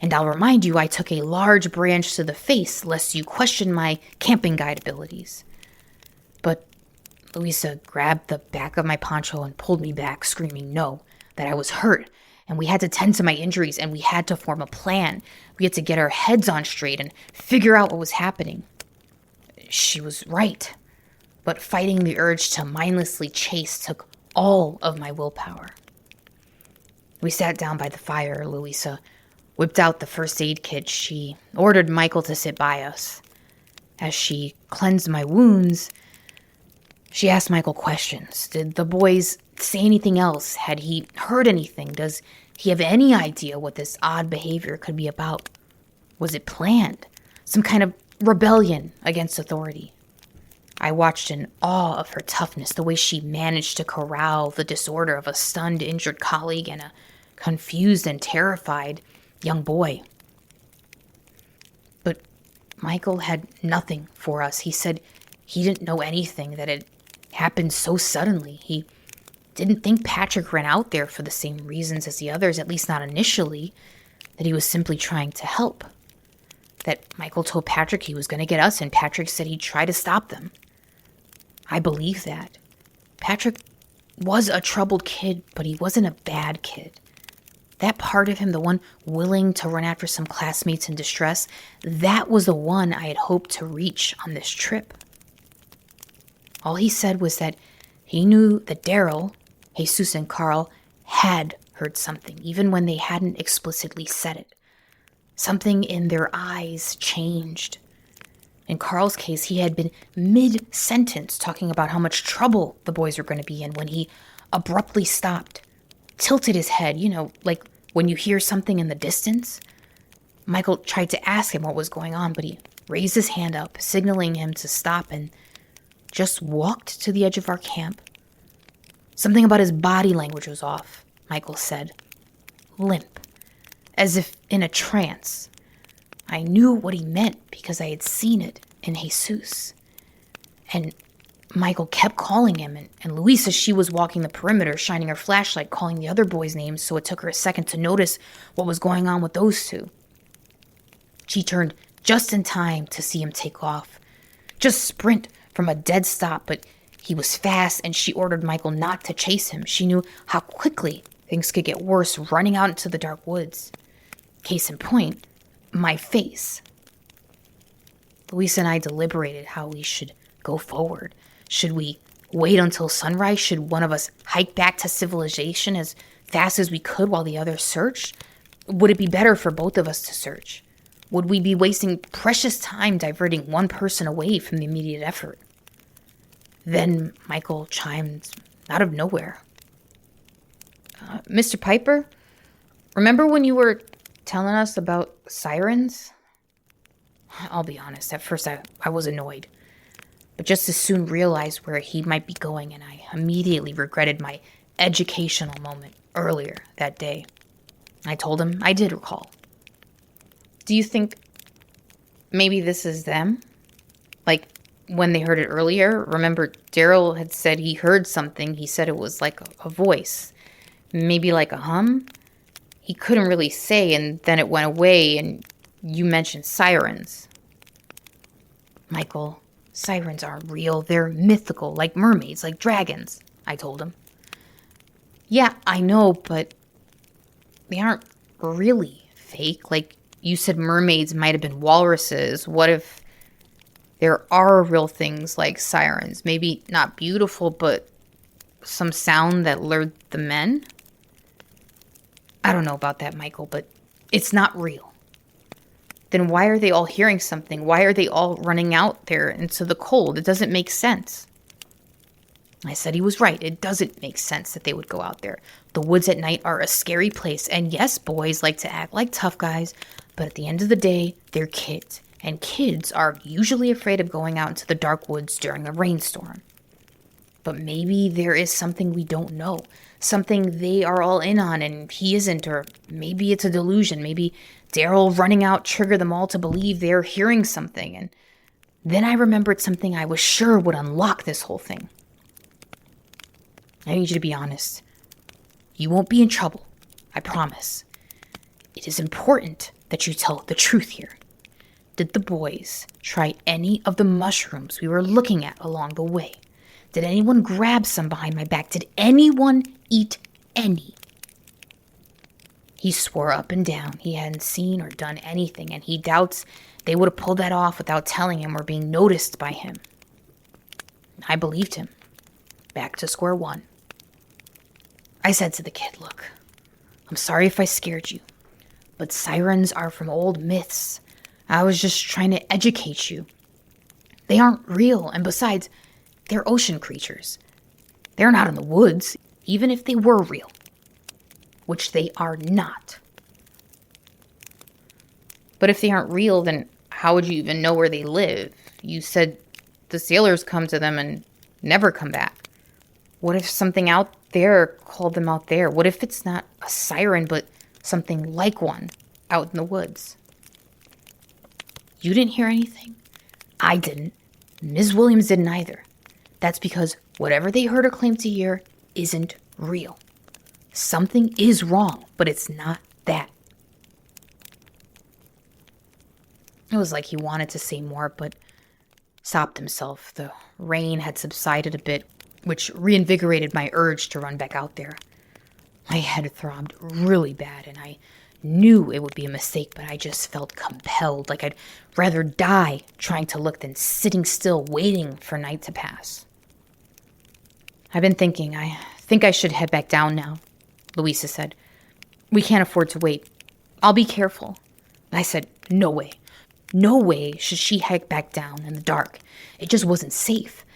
And I'll remind you, I took a large branch to the face, lest you question my camping guide abilities. But Louisa grabbed the back of my poncho and pulled me back, screaming no, that I was hurt, and we had to tend to my injuries, and we had to form a plan. We had to get our heads on straight and figure out what was happening. She was right, but fighting the urge to mindlessly chase took all of my willpower. We sat down by the fire. Louisa whipped out the first aid kit. She ordered Michael to sit by us. As she cleansed my wounds, she asked Michael questions. Did the boys say anything else? Had he heard anything? Does he have any idea what this odd behavior could be about? Was it planned? Some kind of rebellion against authority? I watched in awe of her toughness, the way she managed to corral the disorder of a stunned, injured colleague and a confused and terrified young boy. But Michael had nothing for us. He said he didn't know anything, that it happened so suddenly. He didn't think Patrick ran out there for the same reasons as the others, at least not initially, that he was simply trying to help. That Michael told Patrick he was going to get us, and Patrick said he'd try to stop them. I believe that. Patrick was a troubled kid, but he wasn't a bad kid. That part of him, the one willing to run after some classmates in distress, that was the one I had hoped to reach on this trip. All he said was that he knew that Daryl, Jesus, and Carl had heard something, even when they hadn't explicitly said it. Something in their eyes changed. In Carl's case, he had been mid-sentence talking about how much trouble the boys were going to be in when he abruptly stopped, tilted his head, like when you hear something in the distance. Michael tried to ask him what was going on, but he raised his hand up, signaling him to stop, and just walked to the edge of our camp. Something about his body language was off, Michael said. Limp, as if in a trance. I knew what he meant because I had seen it in Jesus. And Michael kept calling him, and Louisa, she was walking the perimeter, shining her flashlight, calling the other boys' names, so it took her a second to notice what was going on with those two. She turned just in time to see him take off. Just sprint from a dead stop, but he was fast, and she ordered Michael not to chase him. She knew how quickly things could get worse running out into the dark woods. Case in point, my face. Louisa and I deliberated how we should go forward. Should we wait until sunrise? Should one of us hike back to civilization as fast as we could while the other searched? Would it be better for both of us to search? Would we be wasting precious time diverting one person away from the immediate effort? Then Michael chimed out of nowhere. Mr. Piper, remember when you were telling us about sirens? I'll be honest, at first I was annoyed, but just as soon realized where he might be going, and I immediately regretted my educational moment earlier that day. I told him I did recall. Do you think maybe this is them? Like when they heard it earlier? Remember, Daryl had said he heard something. He said it was like a voice, maybe like a hum. He couldn't really say, and then it went away, and you mentioned sirens. Michael, sirens aren't real. They're mythical, like mermaids, like dragons, I told him. Yeah, I know, but they aren't really fake. Like you said, mermaids might have been walruses. What if there are real things like sirens? Maybe not beautiful, but some sound that lured the men? I don't know about that, Michael, but it's not real. Then why are they all hearing something? Why are they all running out there into the cold? It doesn't make sense. I said he was right. It doesn't make sense that they would go out there. The woods at night are a scary place. And yes, boys like to act like tough guys, but at the end of the day, they're kids. And kids are usually afraid of going out into the dark woods during a rainstorm. But maybe there is something we don't know. Something they are all in on and he isn't, or maybe it's a delusion. Maybe Daryl running out triggered them all to believe they're hearing something. And then I remembered something I was sure would unlock this whole thing. I need you to be honest. You won't be in trouble, I promise. It is important that you tell the truth here. Did the boys try any of the mushrooms we were looking at along the way? Did anyone grab some behind my back? Did anyone eat any? He swore up and down he hadn't seen or done anything, and he doubts they would have pulled that off without telling him or being noticed by him. I believed him. Back to square one. I said to the kid, look, I'm sorry if I scared you, but sirens are from old myths. I was just trying to educate you. They aren't real, and besides, they're ocean creatures. They're not in the woods, even if they were real, which they are not. But if they aren't real, then how would you even know where they live? You said the sailors come to them and never come back? What if something out there called them out there? What if it's not a siren, but something like one out in the woods? You didn't hear anything? I didn't. Ms. Williams didn't either. That's because whatever they heard or claimed to hear isn't real. Something is wrong, but it's not that. It was like he wanted to say more, but stopped himself. The rain had subsided a bit, which reinvigorated my urge to run back out there. My head throbbed really bad, and I knew it would be a mistake, but I just felt compelled, like I'd rather die trying to look than sitting still waiting for night to pass. I've been thinking, I think I should head back down now, Louisa said. We can't afford to wait. I'll be careful. I said, no way. No way should she hike back down in the dark. It just wasn't safe.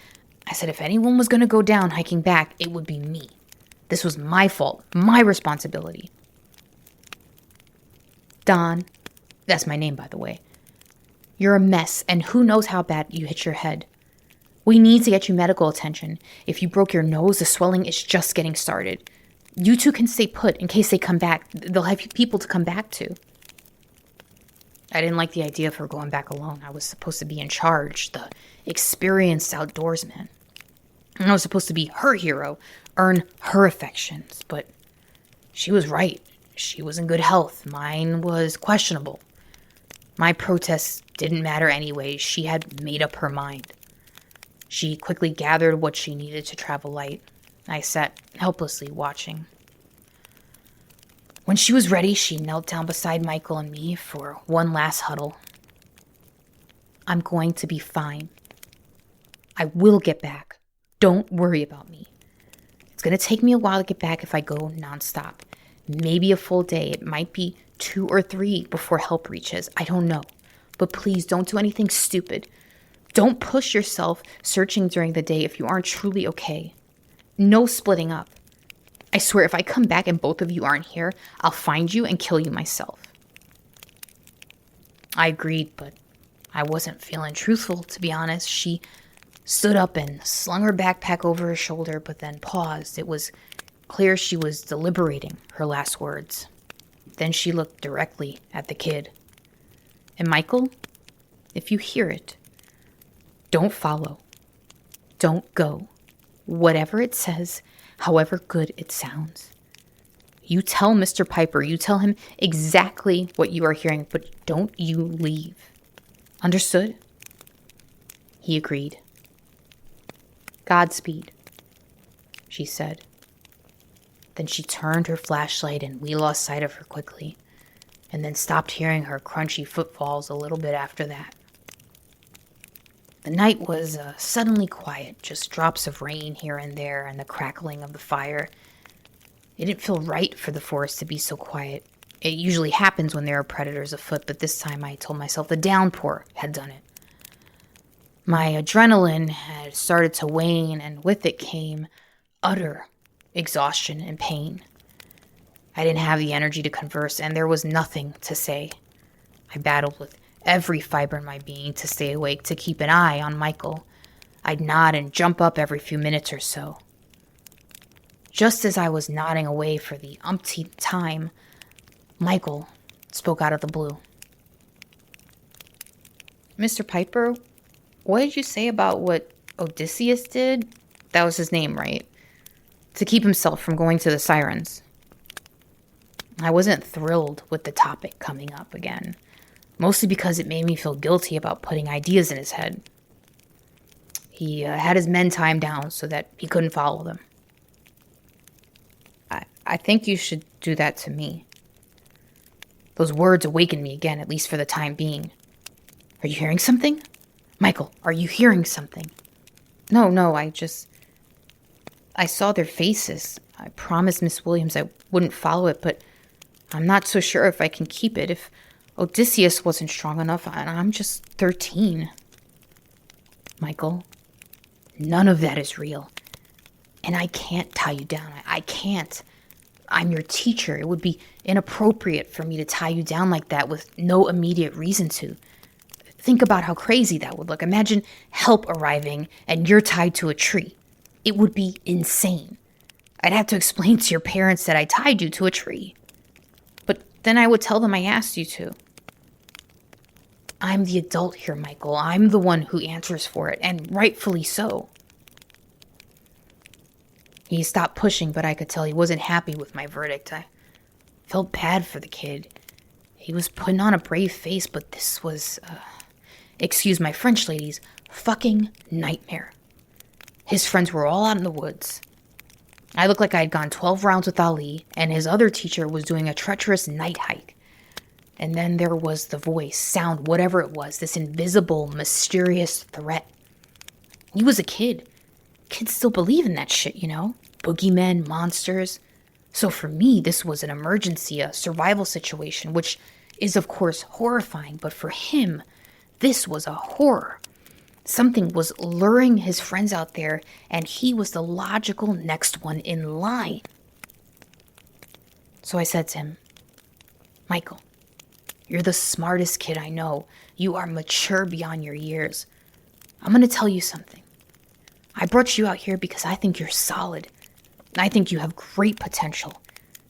I said if anyone was going to go down hiking back, it would be me. This was my fault, my responsibility. Don, that's my name, by the way. You're a mess, and who knows how bad you hit your head. We need to get you medical attention. If you broke your nose, the swelling is just getting started. You two can stay put in case they come back. They'll have people to come back to. I didn't like the idea of her going back alone. I was supposed to be in charge, the experienced outdoorsman. And I was supposed to be her hero, earn her affections. But she was right. She was in good health. Mine was questionable. My protests didn't matter anyway. She had made up her mind. She quickly gathered what she needed to travel light. I sat helplessly watching. When she was ready, she knelt down beside Michael and me for one last huddle. I'm going to be fine. I will get back. Don't worry about me. It's going to take me a while to get back if I go nonstop. Maybe a full day. It might be 2 or 3 before help reaches. I don't know. But please don't do anything stupid. Don't push yourself searching during the day if you aren't truly okay. No splitting up. I swear if I come back and both of you aren't here, I'll find you and kill you myself. I agreed, but I wasn't feeling truthful, to be honest. She stood up and slung her backpack over her shoulder, but then paused. It was clear she was deliberating her last words. Then she looked directly at the kid. And Michael, if you hear it, don't follow. Don't go. Whatever it says, however good it sounds. You tell Mr. Piper, you tell him exactly what you are hearing, but don't you leave. Understood? He agreed. Godspeed, she said. Then she turned her flashlight and we lost sight of her quickly, and then stopped hearing her crunchy footfalls a little bit after that. The night was suddenly quiet, just drops of rain here and there and the crackling of the fire. It didn't feel right for the forest to be so quiet. It usually happens when there are predators afoot, but this time I told myself the downpour had done it. My adrenaline had started to wane, and with it came utter exhaustion and pain. I didn't have the energy to converse, and there was nothing to say. I battled with every fiber in my being to stay awake, to keep an eye on Michael. I'd nod and jump up every few minutes or so. Just as I was nodding away for the umpteenth time, Michael spoke out of the blue. Mr. Piper, what did you say about what Odysseus did? That was his name, right? To keep himself from going to the sirens. I wasn't thrilled with the topic coming up again, mostly because it made me feel guilty about putting ideas in his head. He had his men timed down so that he couldn't follow them. I think you should do that to me. Those words awakened me again, at least for the time being. Are you hearing something? Michael, are you hearing something? No, I saw their faces. I promised Miss Williams I wouldn't follow it, but I'm not so sure if I can keep it. If Odysseus wasn't strong enough, and I'm just 13. Michael, none of that is real. And I can't tie you down. I can't. I'm your teacher. It would be inappropriate for me to tie you down like that with no immediate reason to. Think about how crazy that would look. Imagine help arriving and you're tied to a tree. It would be insane. I'd have to explain to your parents that I tied you to a tree. But then I would tell them I asked you to. I'm the adult here, Michael. I'm the one who answers for it, and rightfully so. He stopped pushing, but I could tell he wasn't happy with my verdict. I felt bad for the kid. He was putting on a brave face, but this was, excuse my French, ladies, fucking nightmare. His friends were all out in the woods. I looked like I had gone 12 rounds with Ali, and his other teacher was doing a treacherous night hike. And then there was the voice, sound, whatever it was, this invisible, mysterious threat. He was a kid. Kids still believe in that shit, you know? Boogeymen, monsters. So for me, this was an emergency, a survival situation, which is, of course, horrifying. But for him, this was a horror. Something was luring his friends out there, and he was the logical next one in line. So I said to him, Michael, you're the smartest kid I know. You are mature beyond your years. I'm going to tell you something. I brought you out here because I think you're solid. I think you have great potential.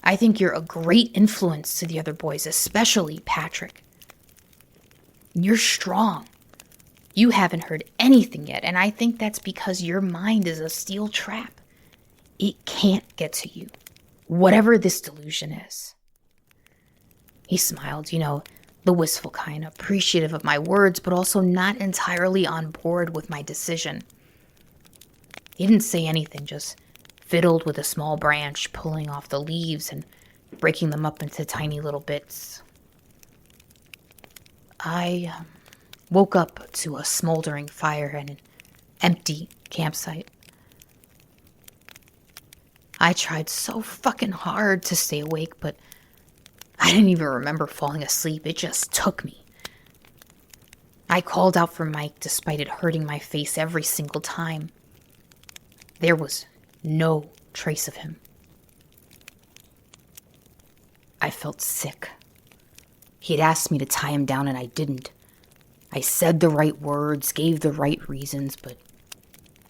I think you're a great influence to the other boys, especially Patrick. You're strong. You haven't heard anything yet, and I think that's because your mind is a steel trap. It can't get to you, whatever this delusion is. He smiled, you know, the wistful kind, appreciative of my words, but also not entirely on board with my decision. He didn't say anything, just fiddled with a small branch, pulling off the leaves and breaking them up into tiny little bits. I woke up to a smoldering fire and an empty campsite. I tried so fucking hard to stay awake, but I didn't even remember falling asleep. It just took me. I called out for Mike despite it hurting my face every single time. There was no trace of him. I felt sick. He'd asked me to tie him down and I didn't. I said the right words, gave the right reasons, but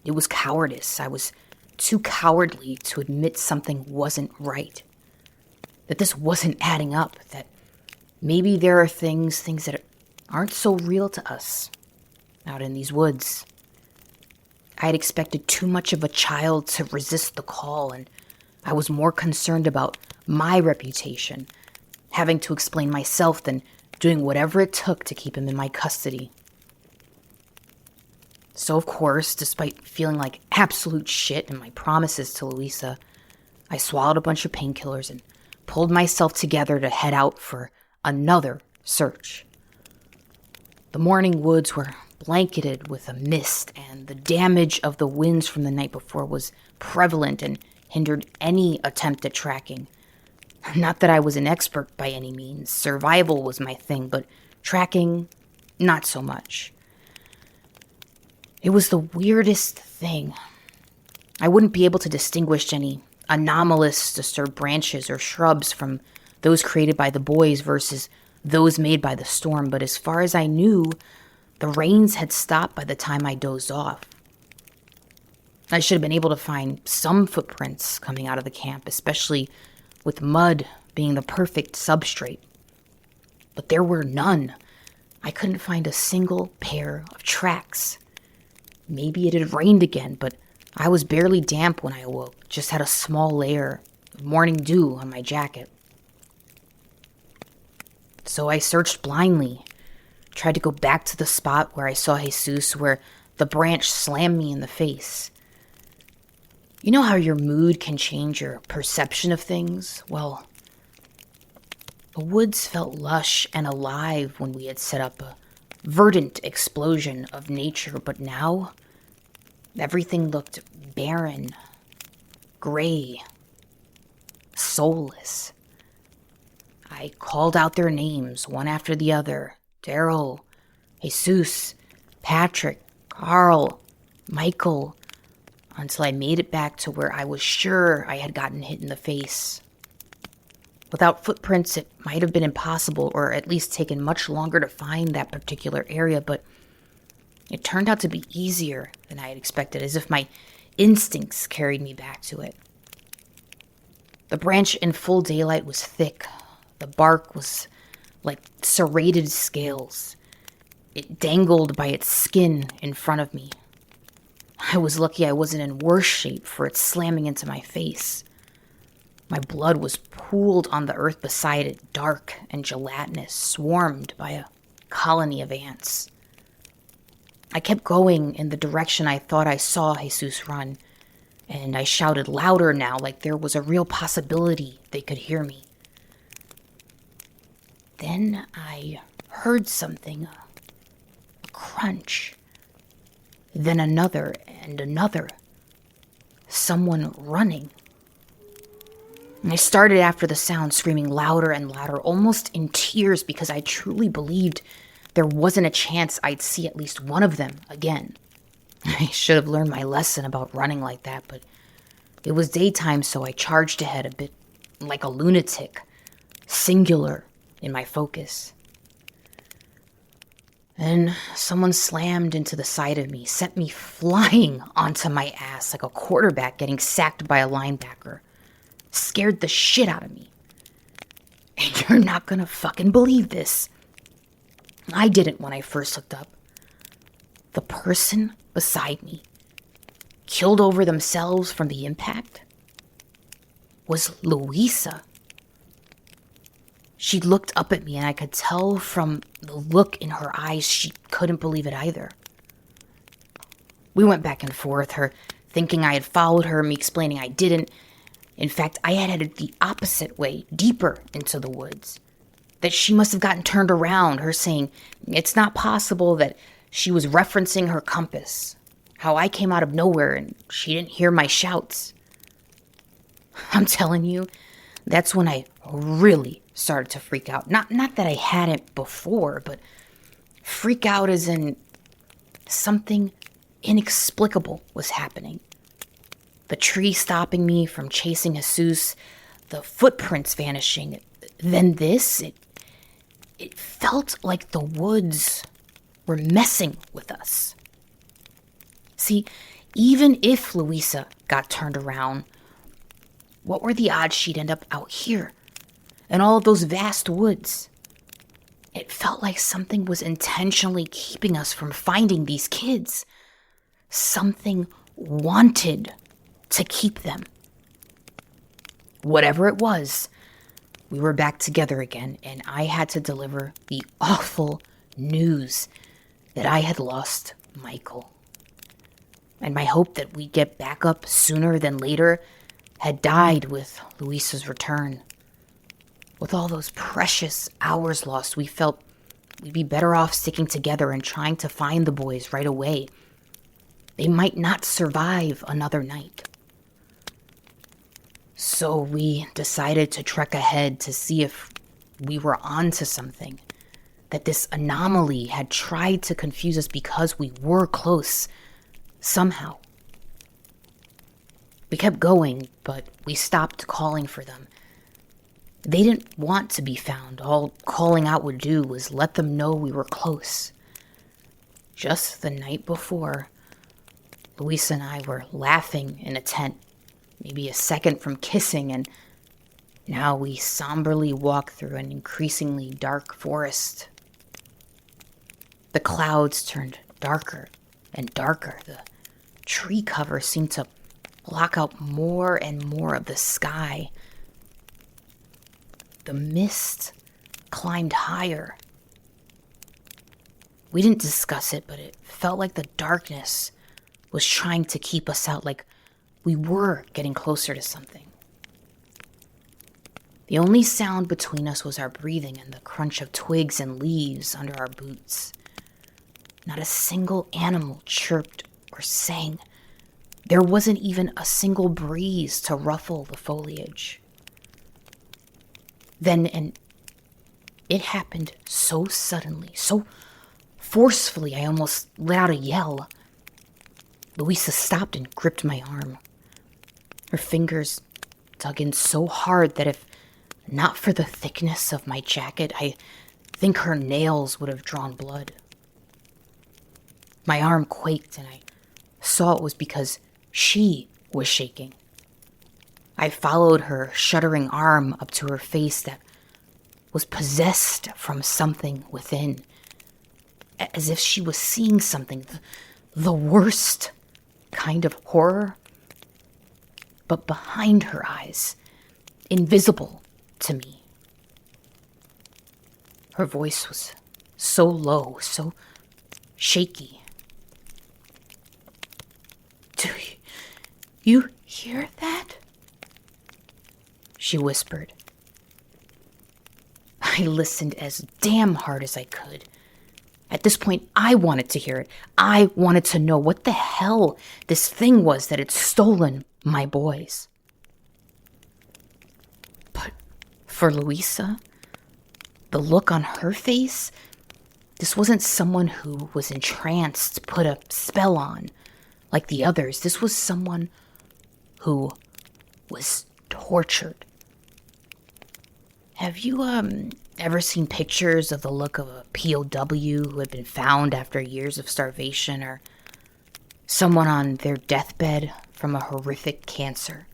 it was cowardice. I was too cowardly to admit something wasn't right. That this wasn't adding up. That maybe there are things that aren't so real to us out in these woods. I had expected too much of a child to resist the call, and I was more concerned about my reputation, having to explain myself than doing whatever it took to keep him in my custody. So, of course, despite feeling like absolute shit and my promises to Louisa, I swallowed a bunch of painkillers and pulled myself together to head out for another search. The morning woods were blanketed with a mist, and the damage of the winds from the night before was prevalent and hindered any attempt at tracking. Not that I was an expert by any means. Survival was my thing, but tracking, not so much. It was the weirdest thing. I wouldn't be able to distinguish any anomalous disturbed branches or shrubs from those created by the boys versus those made by the storm, but as far as I knew, the rains had stopped by the time I dozed off. I should have been able to find some footprints coming out of the camp, especially with mud being the perfect substrate. But there were none. I couldn't find a single pair of tracks. Maybe it had rained again, but I was barely damp when I awoke, just had a small layer of morning dew on my jacket. So I searched blindly, tried to go back to the spot where I saw Jesus, where the branch slammed me in the face. You know how your mood can change your perception of things? Well, the woods felt lush and alive when we had set up a verdant explosion of nature, but now everything looked barren, gray, soulless. I called out their names, one after the other. Daryl, Jesus, Patrick, Carl, Michael, until I made it back to where I was sure I had gotten hit in the face. Without footprints, it might have been impossible, or at least taken much longer to find that particular area, but it turned out to be easier than I had expected, as if my instincts carried me back to it. The branch in full daylight was thick. The bark was like serrated scales. It dangled by its skin in front of me. I was lucky I wasn't in worse shape for it slamming into my face. My blood was pooled on the earth beside it, dark and gelatinous, swarmed by a colony of ants. I kept going in the direction I thought I saw Jesus run, and I shouted louder now, like there was a real possibility they could hear me. Then I heard something, a crunch. Then another and another. Someone running. And I started after the sound, screaming louder and louder, almost in tears, because I truly believed there wasn't a chance I'd see at least one of them again. I should have learned my lesson about running like that, but it was daytime, so I charged ahead a bit like a lunatic, singular in my focus. Then someone slammed into the side of me, sent me flying onto my ass like a quarterback getting sacked by a linebacker. Scared the shit out of me. And you're not gonna fucking believe this. I didn't when I first looked up. The person beside me, killed over themselves from the impact, was Louisa. She looked up at me, and I could tell from the look in her eyes she couldn't believe it either. We went back and forth, her thinking I had followed her, me explaining I didn't. In fact, I had headed the opposite way, deeper into the woods. That she must have gotten turned around, her saying it's not possible, that she was referencing her compass. How I came out of nowhere and she didn't hear my shouts. I'm telling you, that's when I really started to freak out. Not that I hadn't before, but freak out as in something inexplicable was happening. The tree stopping me from chasing Jesus, the footprints vanishing. Then this, it felt like the woods were messing with us. See, even if Louisa got turned around, what were the odds she'd end up out here in all of those vast woods? It felt like something was intentionally keeping us from finding these kids. Something wanted to keep them. Whatever it was, we were back together again, and I had to deliver the awful news that I had lost Michael. And my hope that we'd get back up sooner than later had died with Louisa's return. With all those precious hours lost, we felt we'd be better off sticking together and trying to find the boys right away. They might not survive another night. So we decided to trek ahead to see if we were onto something. That this anomaly had tried to confuse us because we were close, somehow. We kept going, but we stopped calling for them. They didn't want to be found. All calling out would do was let them know we were close. Just the night before, Louisa and I were laughing in a tent, maybe a second from kissing, and now we somberly walk through an increasingly dark forest. The clouds turned darker and darker. The tree cover seemed to block out more and more of the sky. The mist climbed higher. We didn't discuss it, but it felt like the darkness was trying to keep us out, like we were getting closer to something. The only sound between us was our breathing and the crunch of twigs and leaves under our boots. Not a single animal chirped or sang. There wasn't even a single breeze to ruffle the foliage. Then, and it happened so suddenly, so forcefully, I almost let out a yell. Louisa stopped and gripped my arm. Her fingers dug in so hard that if Not for the thickness of my jacket. I think her nails would have drawn blood. My arm quaked, and I saw it was because she was shaking. I followed her shuddering arm up to her face that was possessed from something within, as if she was seeing something, the worst kind of horror. But behind her eyes, invisible to me. Her voice was so low, so shaky. "Do you hear that?" she whispered. I listened as damn hard as I could. At this point, I wanted to hear it. I wanted to know what the hell this thing was that had stolen my boys. But for Louisa, the look on her face, this wasn't someone who was entranced, put a spell on like the others. This was someone who was tortured. Have you ever seen pictures of the look of a POW who had been found after years of starvation, or someone on their deathbed from a horrific cancer?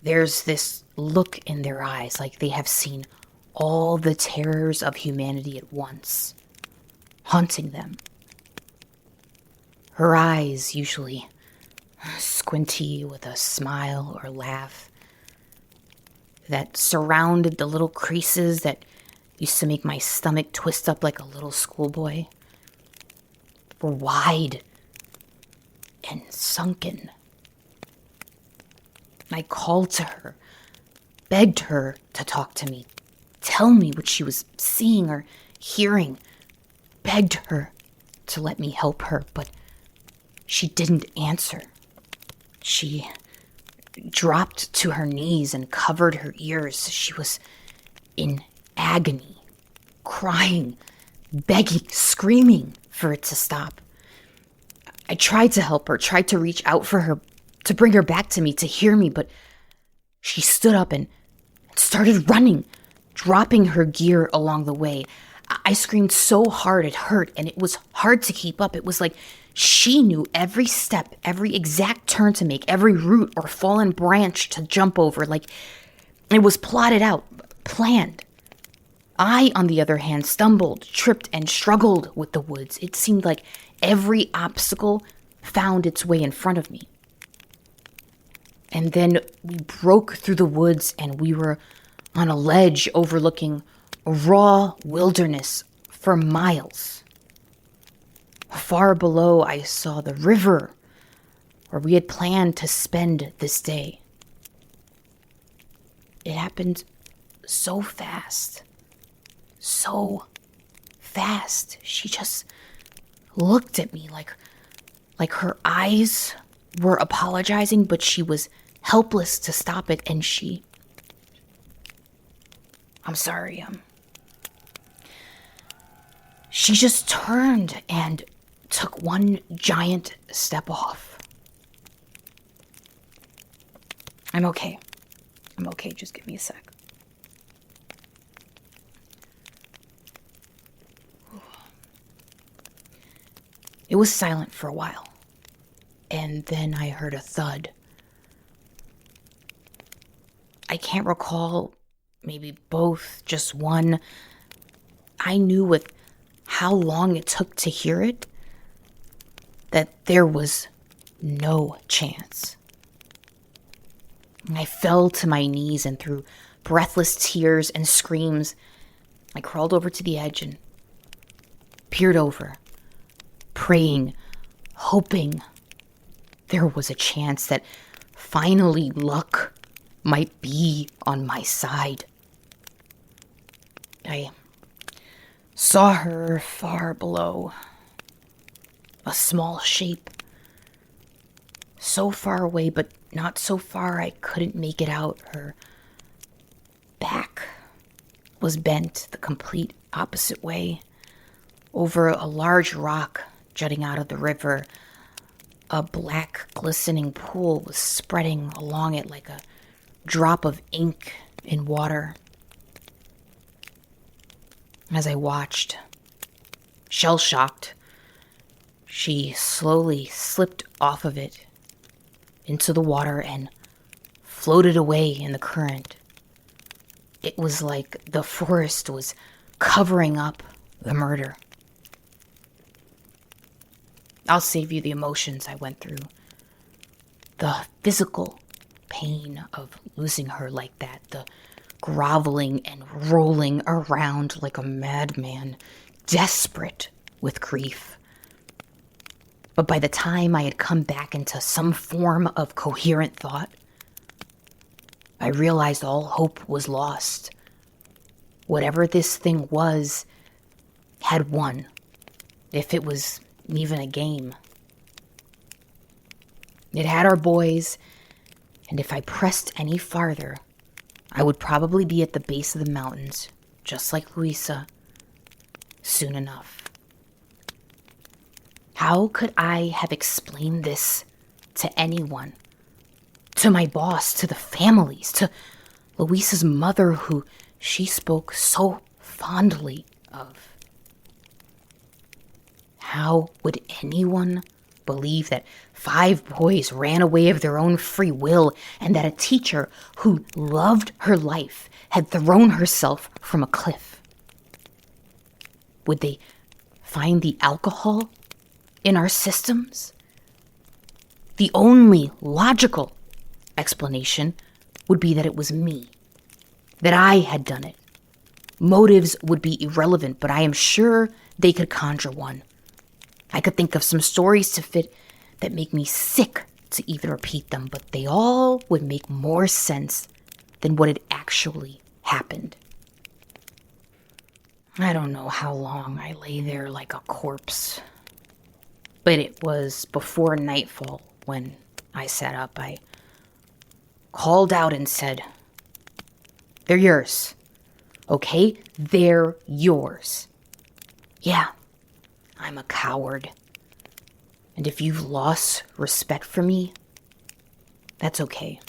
There's this look in their eyes, like they have seen all the terrors of humanity at once, haunting them. Her eyes, usually squinty with a smile or laugh, that surrounded the little creases that used to make my stomach twist up like a little schoolboy, were wide and sunken. I called to her, begged her to talk to me, tell me what she was seeing or hearing, begged her to let me help her, but she didn't answer. She dropped to her knees and covered her ears. She was in agony, crying, begging, screaming for it to stop. I tried to help her, tried to reach out for her, to bring her back to me, to hear me, but she stood up and started running, dropping her gear along the way. I screamed so hard it hurt, and it was hard to keep up. It was like she knew every step, every exact turn to make, every root or fallen branch to jump over, like it was plotted out, planned. I, on the other hand, stumbled, tripped, and struggled with the woods. It seemed like every obstacle found its way in front of me. And then we broke through the woods, and we were on a ledge overlooking a raw wilderness for miles. Far below, I saw the river where we had planned to spend this day. It happened so fast. So fast. She just looked at me like her eyes were apologizing, but she was helpless to stop it, and I'm sorry, she just turned and took one giant step off. I'm okay. Just give me a sec. It was silent for a while, and then I heard a thud. I can't recall, maybe both, just one. I knew with how long it took to hear it that there was no chance. I fell to my knees, and through breathless tears and screams, I crawled over to the edge and peered over, praying, hoping there was a chance that finally luck might be on my side. I saw her far below, a small shape, so far away, but not so far I couldn't make it out. Her back was bent the complete opposite way. Over a large rock jutting out of the river, a black glistening pool was spreading along it like a drop of ink in water. As I watched, shell-shocked, she slowly slipped off of it into the water and floated away in the current. It was like the forest was covering up the murder. I'll save you the emotions I went through. The physical pain of losing her like that, the groveling and rolling around like a madman, desperate with grief. But by the time I had come back into some form of coherent thought, I realized all hope was lost. Whatever this thing was had won, if it was even a game. It had our boys, and if I pressed any farther, I would probably be at the base of the mountains, just like Louisa, soon enough. How could I have explained this to anyone? To my boss, to the families, to Louisa's mother, who she spoke so fondly of. How would anyone believe that 5 boys ran away of their own free will and that a teacher who loved her life had thrown herself from a cliff? Would they find the alcohol in our systems? The only logical explanation would be that it was me, that I had done it. Motives would be irrelevant, but I am sure they could conjure one. I could think of some stories to fit that make me sick to even repeat them, but they all would make more sense than what had actually happened. I don't know how long I lay there like a corpse, but it was before nightfall when I sat up. I called out and said, "They're yours, okay? They're yours. Yeah, I'm a coward. And if you've lost respect for me, that's okay.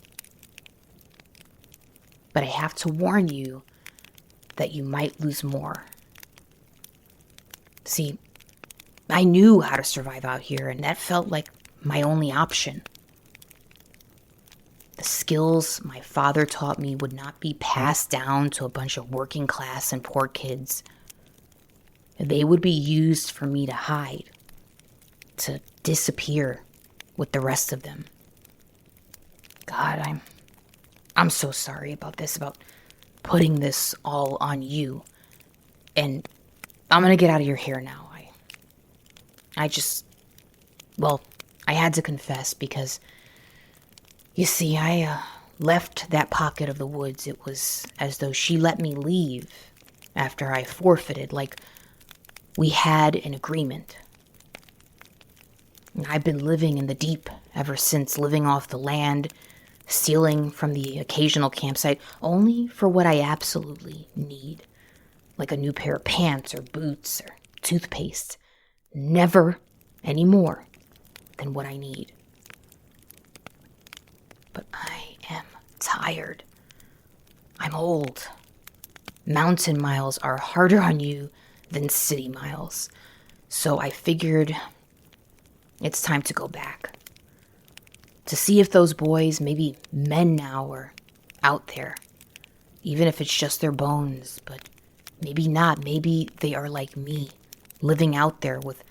But I have to warn you that you might lose more. See, I knew how to survive out here, and that felt like my only option. The skills my father taught me would not be passed down to a bunch of working class and poor kids. They would be used for me to hide, to disappear with the rest of them. God, I'm so sorry about this, about putting this all on you. And I'm gonna get out of your hair now. I had to confess because, you see, I left that pocket of the woods. It was as though she let me leave after I forfeited, like we had an agreement. I've been living in the deep ever since, living off the land, stealing from the occasional campsite, only for what I absolutely need, like a new pair of pants or boots or toothpaste. Never any more than what I need. But I am tired. I'm old. Mountain miles are harder on you than city miles. So I figured it's time to go back. To see if those boys, maybe men now, are out there. Even if it's just their bones, but maybe not. Maybe they are like me, living out there with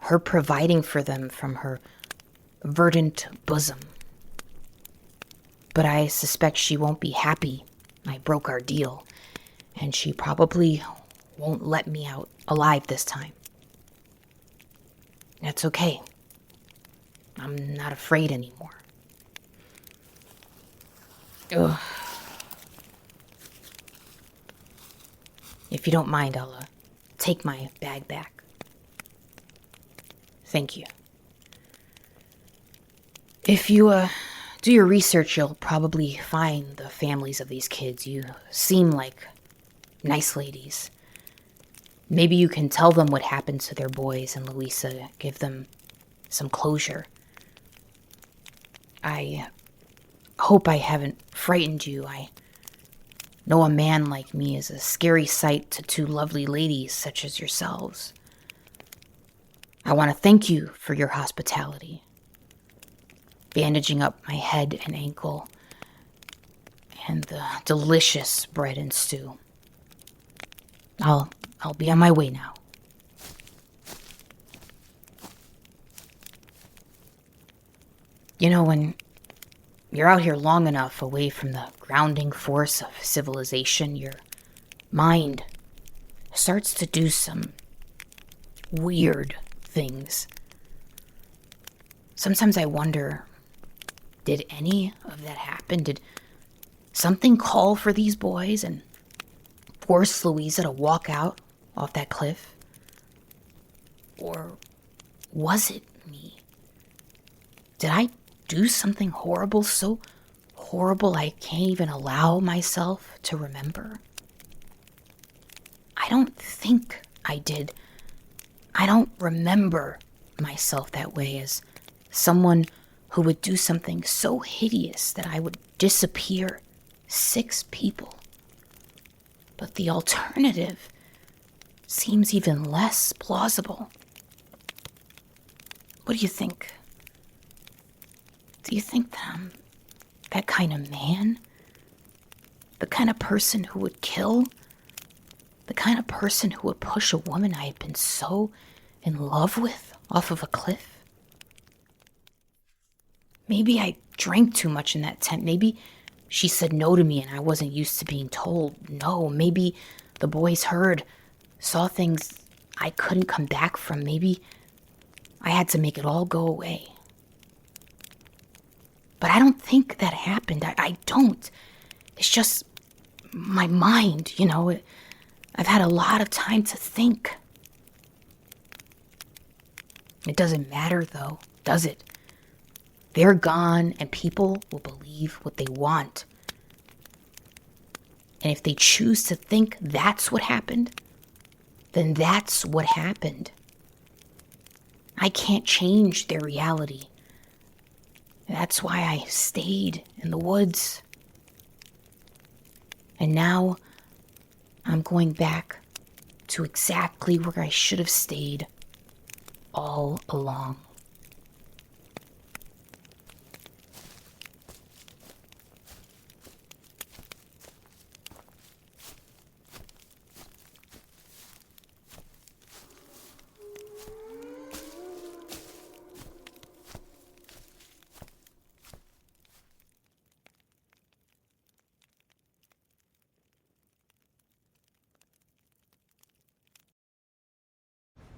her providing for them from her verdant bosom. But I suspect she won't be happy I broke our deal, and she probably won't let me out alive this time. That's okay. I'm not afraid anymore. Ugh. If you don't mind, I'll take my bag back. Thank you. If you do your research, you'll probably find the families of these kids. You seem like nice ladies. Maybe you can tell them what happened to their boys and Louisa, give them some closure. I hope I haven't frightened you. I know a man like me is a scary sight to two lovely ladies such as yourselves. I want to thank you for your hospitality, bandaging up my head and ankle, and the delicious bread and stew. I'll be on my way now. You know, when you're out here long enough away from the grounding force of civilization, your mind starts to do some weird things. Sometimes I wonder, did any of that happen? Did something call for these boys and force Louisa to walk out off that cliff? Or was it me? Did I do something horrible, so horrible I can't even allow myself to remember? I don't think I did. I don't remember myself that way, as someone who would do something so hideous that I would disappear 6 people. But the alternative seems even less plausible. What do you think? Do you think that I'm that kind of man? The kind of person who would kill? The kind of person who would push a woman I had been so in love with off of a cliff? Maybe I drank too much in that tent. Maybe she said no to me and I wasn't used to being told no. Maybe the boys heard, saw things I couldn't come back from. Maybe I had to make it all go away. But I don't think that happened. I don't. It's just my mind, you know. I've had a lot of time to think. It doesn't matter, though, does it? They're gone, and people will believe what they want. And if they choose to think that's what happened, then that's what happened. I can't change their reality. That's why I stayed in the woods. And now I'm going back to exactly where I should have stayed all along.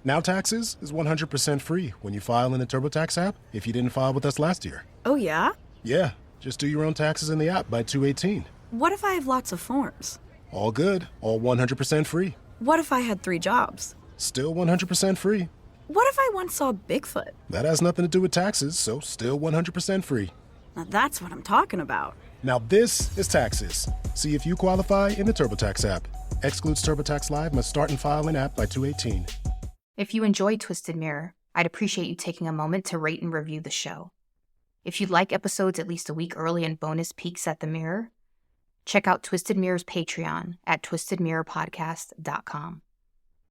Now Taxes is 100% free when you file in the TurboTax app if you didn't file with us last year. Oh, yeah? Yeah, just do your own taxes in the app by 2/18. What if I have lots of forms? All good, all 100% free. What if I had 3 jobs? Still 100% free. What if I once saw Bigfoot? That has nothing to do with taxes, so still 100% free. Now that's what I'm talking about. Now this is Taxes. See if you qualify in the TurboTax app. Excludes TurboTax Live, must start and file in app by 2/18. If you enjoyed Twisted Mirror, I'd appreciate you taking a moment to rate and review the show. If you'd like episodes at least a week early and bonus peeks at the mirror, check out Twisted Mirror's Patreon at twistedmirrorpodcast.com.